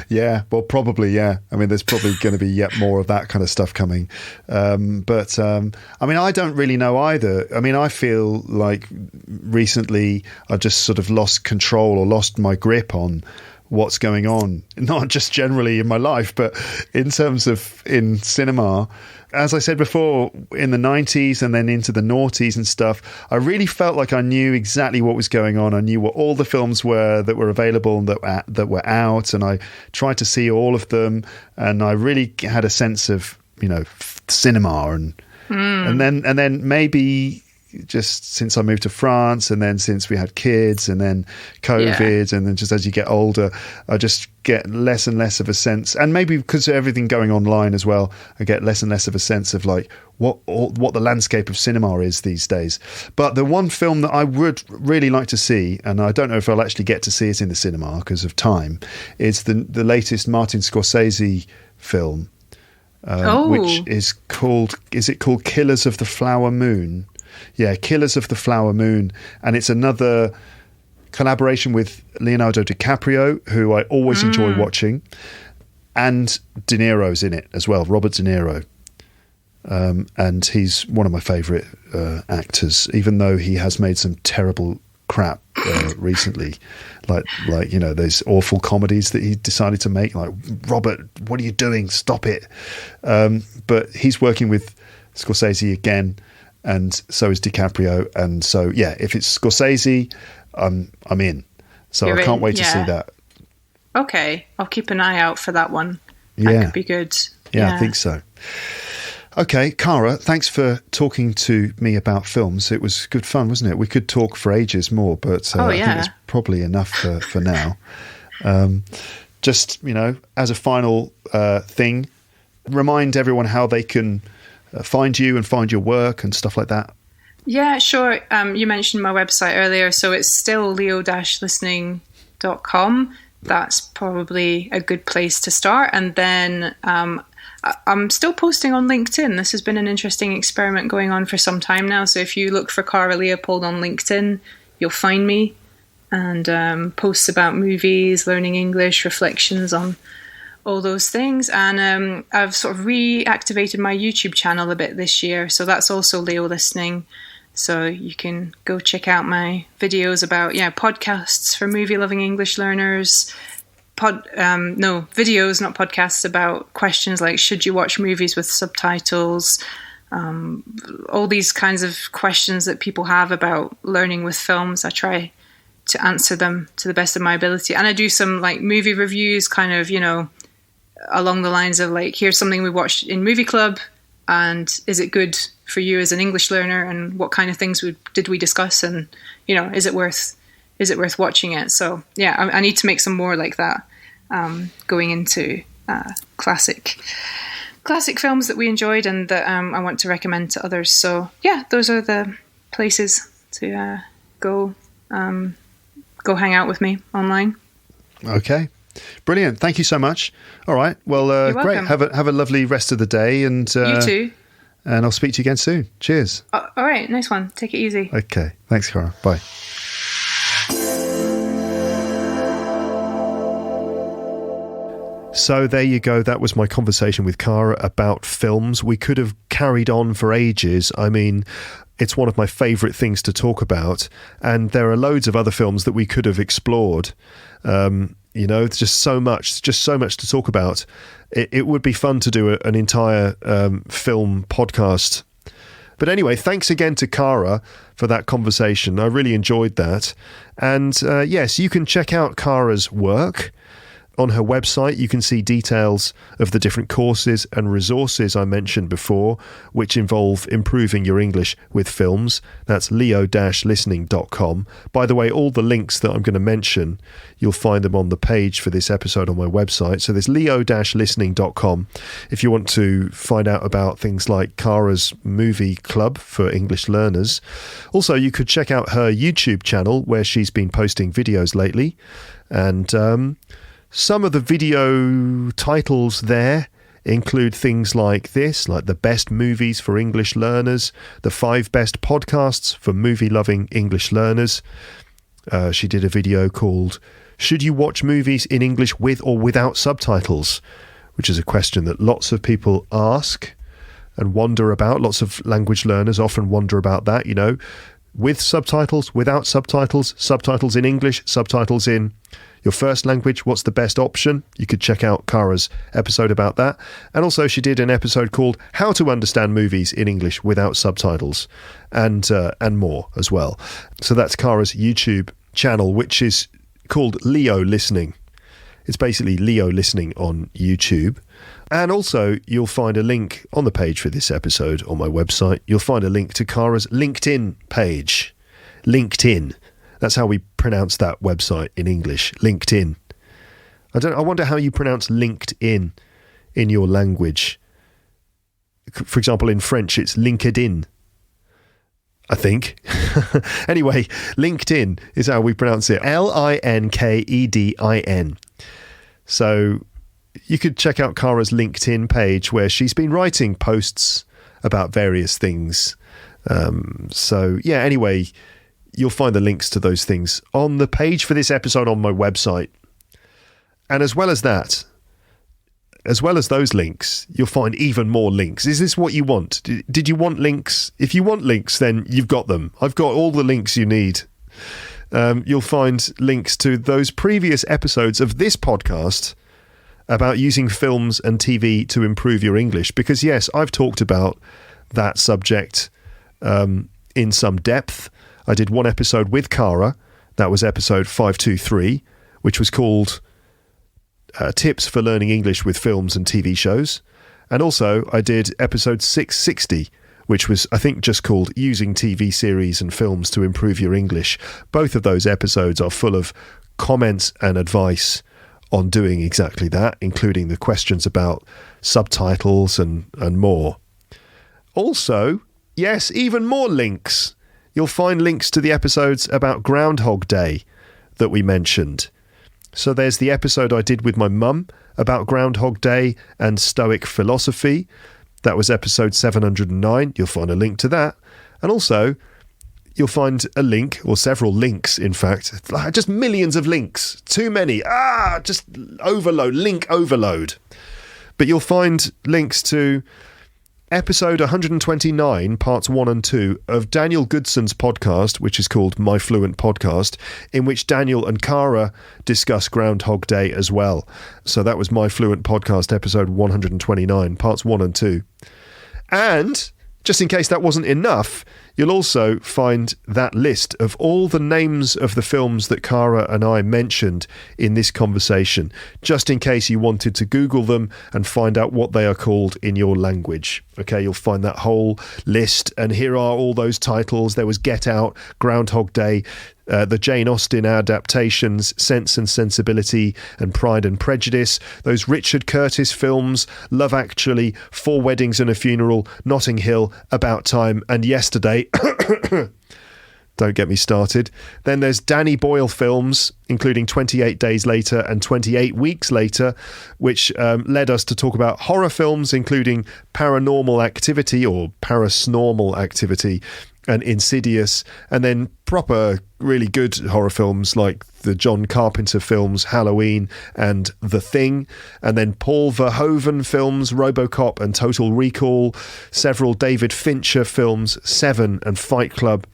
Speaker 2: Yeah, well, probably, yeah. I mean, there's probably going to be yet more of that kind of stuff coming. But I mean, I don't really know either. I mean, I feel like recently I just sort of lost control or lost my grip on what's going on, not just generally in my life, but in terms of in cinema. As I said before, in the 90s and then into the noughties and stuff, I really felt like I knew exactly what was going on. I knew what all the films were that were available and that were out, and I tried to see all of them, and I really had a sense of, cinema and then maybe just since I moved to France, and then since we had kids, and then COVID, and then just as you get older, I just get less and less of a sense, and maybe because of everything going online as well, I get less and less of a sense of like what the landscape of cinema is these days. But the one film that I would really like to see, and I don't know if I'll actually get to see it in the cinema because of time, is the latest Martin Scorsese film, which is called Killers of the Flower Moon? Yeah, Killers of the Flower Moon. And it's another collaboration with Leonardo DiCaprio, who I always enjoy watching. And De Niro's in it as well, Robert De Niro. And he's one of my favourite actors, even though he has made some terrible crap recently. Like those awful comedies that he decided to make. Like, Robert, what are you doing? Stop it. But he's working with Scorsese again. And so is DiCaprio, and so yeah, if it's Scorsese, I'm in. So I can't wait to see that.
Speaker 3: Okay, I'll keep an eye out for that one. That could be good.
Speaker 2: Yeah, I think so. Okay, Cara, thanks for talking to me about films. It was good fun, wasn't it? We could talk for ages more, but I think it's probably enough for now. Just as a final thing, remind everyone how they can find you and find your work and stuff like that.
Speaker 3: Yeah, sure. You mentioned my website earlier, so it's still leo-listening.com. That's probably a good place to start. And then I'm still posting on LinkedIn. This has been an interesting experiment going on for some time now. So if you look for Cara Leopold on LinkedIn, you'll find me, and posts about movies, learning English, reflections on all those things. And I've sort of reactivated my YouTube channel a bit this year, so that's also Leo Listening. So you can go check out my videos about podcasts for movie loving English learners. Videos, not podcasts, about questions like, should you watch movies with subtitles? All these kinds of questions that people have about learning with films. I try to answer them to the best of my ability. And I do some like movie reviews, kind of, you know, along the lines of like, here's something we watched in movie club, and is it good for you as an English learner, and what kind of things did we discuss, and, you know, is it worth watching it? So yeah, I need to make some more like that, going into classic films that we enjoyed and that I want to recommend to others. So yeah, those are the places to go hang out with me online.
Speaker 2: Okay, brilliant. Thank you so much. All right. Well, great. Have a lovely rest of the day, and
Speaker 3: you too.
Speaker 2: And I'll speak to you again soon. Cheers.
Speaker 3: All right. Nice one. Take it easy.
Speaker 2: Okay. Thanks, Cara. Bye.
Speaker 1: So there you go. That was my conversation with Cara about films. We could have carried on for ages. I mean, it's one of my favourite things to talk about, and there are loads of other films that we could have explored. You know, it's just so much to talk about. It would be fun to do an entire film podcast. But anyway, thanks again to Cara for that conversation. I really enjoyed that. And yes, you can check out Cara's work. On her website, you can see details of the different courses and resources I mentioned before, which involve improving your English with films. That's leo-listening.com. By the way, all the links that I'm going to mention, you'll find them on the page for this episode on my website. So there's leo-listening.com if you want to find out about things like Cara's movie club for English learners. Also, you could check out her YouTube channel where she's been posting videos lately. And some of the video titles there include things like this, like the best movies for English learners, the 5 best podcasts for movie-loving English learners. She did a video called, Should You Watch Movies in English with or without subtitles? Which is a question that lots of people ask and wonder about. Lots of language learners often wonder about that, you know, with subtitles, without subtitles, subtitles in English, subtitles in your first language, what's the best option? You could check out Cara's episode about that. And also she did an episode called How to Understand Movies in English Without Subtitles, and more as well. So that's Cara's YouTube channel, which is called Leo Listening. It's basically Leo Listening on YouTube. And also you'll find a link on the page for this episode on my website. You'll find a link to Cara's LinkedIn page. LinkedIn. That's how we pronounce that website in English, LinkedIn. I wonder how you pronounce LinkedIn in your language. For example, in French, it's LinkedIn, I think. Anyway, LinkedIn is how we pronounce it, LinkedIn. So you could check out Cara's LinkedIn page where she's been writing posts about various things. So yeah, anyway, you'll find the links to those things on the page for this episode on my website. And as well as that, as well as those links, you'll find even more links. Is this what you want? Did you want links? If you want links, then you've got them. I've got all the links you need. You'll find links to those previous episodes of this podcast about using films and TV to improve your English. Because yes, I've talked about that subject in some depth. I did one episode with Cara. That was episode 523, which was called Tips for Learning English with Films and TV Shows. And also I did episode 660, which was, I think, just called Using TV Series and Films to Improve Your English. Both of those episodes are full of comments and advice on doing exactly that, including the questions about subtitles and more. Also, yes, even more links. You'll find links to the episodes about Groundhog Day that we mentioned. So there's the episode I did with my mum about Groundhog Day and Stoic philosophy. That was episode 709. You'll find a link to that. And also, you'll find a link, or several links, in fact. Just millions of links. Too many. Just overload. Link overload. But you'll find links to episode 129, parts 1 and 2 of Daniel Goodson's podcast, which is called My Fluent Podcast, in which Daniel and Cara discuss Groundhog Day as well. So that was My Fluent Podcast, episode 129, parts 1 and 2. And just in case that wasn't enough, You'll also find that list of all the names of the films that Cara and I mentioned in this conversation, just in case you wanted to Google them and find out what they are called in your language. Okay, you'll find that whole list, and here are all those titles. There was Get Out, Groundhog Day, the Jane Austen adaptations, Sense and Sensibility and Pride and Prejudice, those Richard Curtis films, Love Actually, Four Weddings and a Funeral, Notting Hill, About Time, and Yesterday. Don't get me started. Then there's Danny Boyle films, including 28 Days Later and 28 Weeks Later, which led us to talk about horror films, including Paranormal Activity or Parasnormal Activity and Insidious, and then proper, really good horror films like the John Carpenter films Halloween and The Thing, and then Paul Verhoeven films Robocop and Total Recall, several David Fincher films, Seven and Fight Club.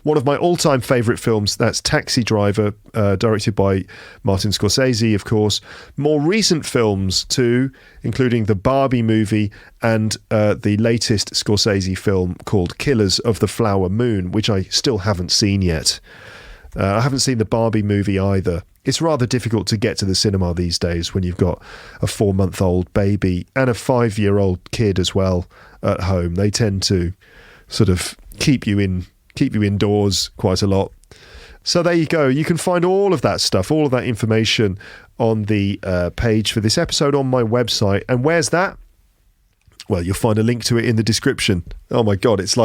Speaker 1: One of my all-time favourite films, that's Taxi Driver, directed by Martin Scorsese, of course. More recent films, too, including the Barbie movie and the latest Scorsese film called Killers of the Flower Moon, which I still haven't seen yet. I haven't seen the Barbie movie either. It's rather difficult to get to the cinema these days when you've got a 4-month-old baby and a 5-year-old kid as well at home. They tend to sort of keep you indoors quite a lot. So there you go. You can find all of that stuff, all of that information on the page for this episode on my website. And where's that? Well, you'll find a link to it in the description. Oh my God, it's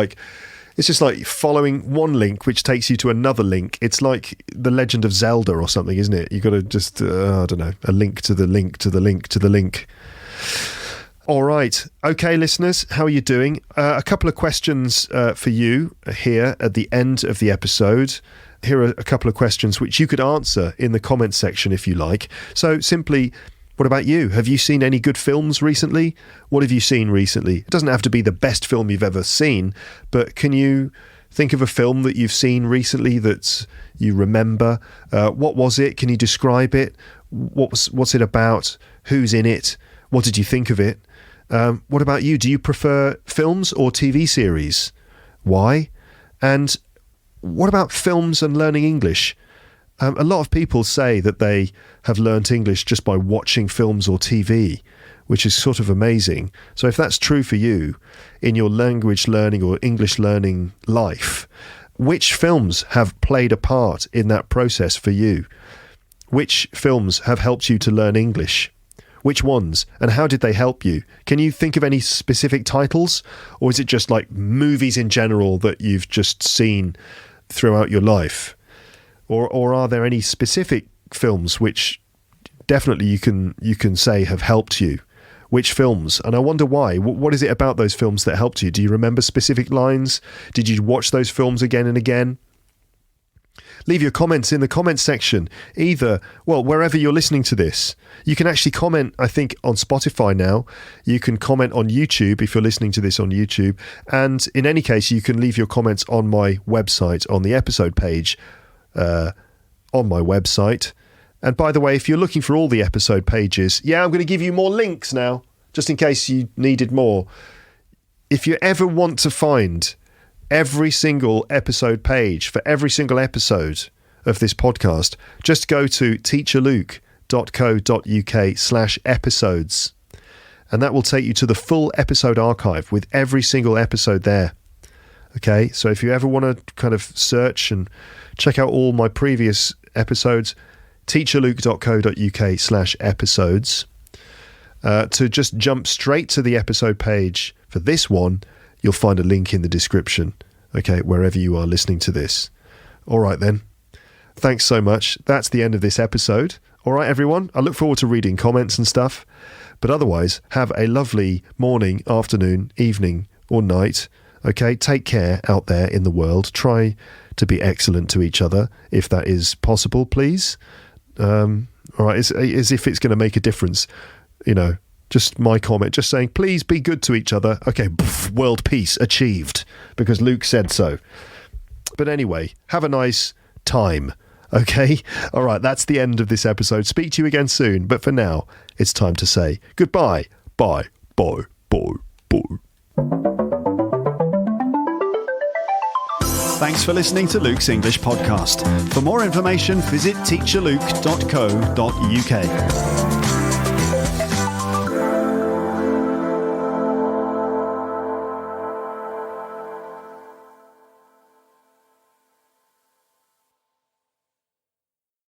Speaker 1: just like following one link which takes you to another link. It's like The Legend of Zelda or something, isn't it? You've got to just, I don't know, a link to the link to the link to the link. All right. Okay, listeners, how are you doing? A couple of questions for you here at the end of the episode. Here are a couple of questions which you could answer in the comments section if you like. So simply, what about you? Have you seen any good films recently? What have you seen recently? It doesn't have to be the best film you've ever seen, but can you think of a film that you've seen recently that you remember? What was it? Can you describe it? What's it about? Who's in it? What did you think of it? What about you? Do you prefer films or TV series? Why? And what about films and learning English? A lot of people say that they have learnt English just by watching films or TV, which is sort of amazing. So if that's true for you in your language learning or English learning life, which films have played a part in that process for you? Which films have helped you to learn English? Which ones? And how did they help you? Can you think of any specific titles? Or is it just like movies in general that you've just seen throughout your life? Or are there any specific films which definitely you can say have helped you? Which films? And I wonder why. What is it about those films that helped you? Do you remember specific lines? Did you watch those films again and again? Leave your comments in the comments section, either, well, wherever you're listening to this. You can actually comment, I think, on Spotify now. You can comment on YouTube if you're listening to this on YouTube. And in any case, you can leave your comments on my website, on the episode page on my website. And by the way, if you're looking for all the episode pages, I'm going to give you more links now, just in case you needed more. If you ever want to find every single episode page for every single episode of this podcast, just go to teacherluke.co.uk/episodes, and that will take you to the full episode archive with every single episode there. Okay, so if you ever want to kind of search and check out all my previous episodes, teacherluke.co.uk/episodes. To just jump straight to the episode page for this one, you'll find a link in the description, okay, wherever you are listening to this. All right, then. Thanks so much. That's the end of this episode. All right, everyone. I look forward to reading comments and stuff. But otherwise, have a lovely morning, afternoon, evening, or night. Okay, take care out there in the world. Try to be excellent to each other, if that is possible, please. All right, as if it's going to make a difference, just my comment, just saying, please be good to each other. Okay, world peace achieved, because Luke said so. But anyway, have a nice time, okay? All right, that's the end of this episode. Speak to you again soon, but for now, it's time to say goodbye. Bye, bye, bye, bye.
Speaker 4: Thanks for listening to Luke's English podcast. For more information, visit teacherluke.co.uk.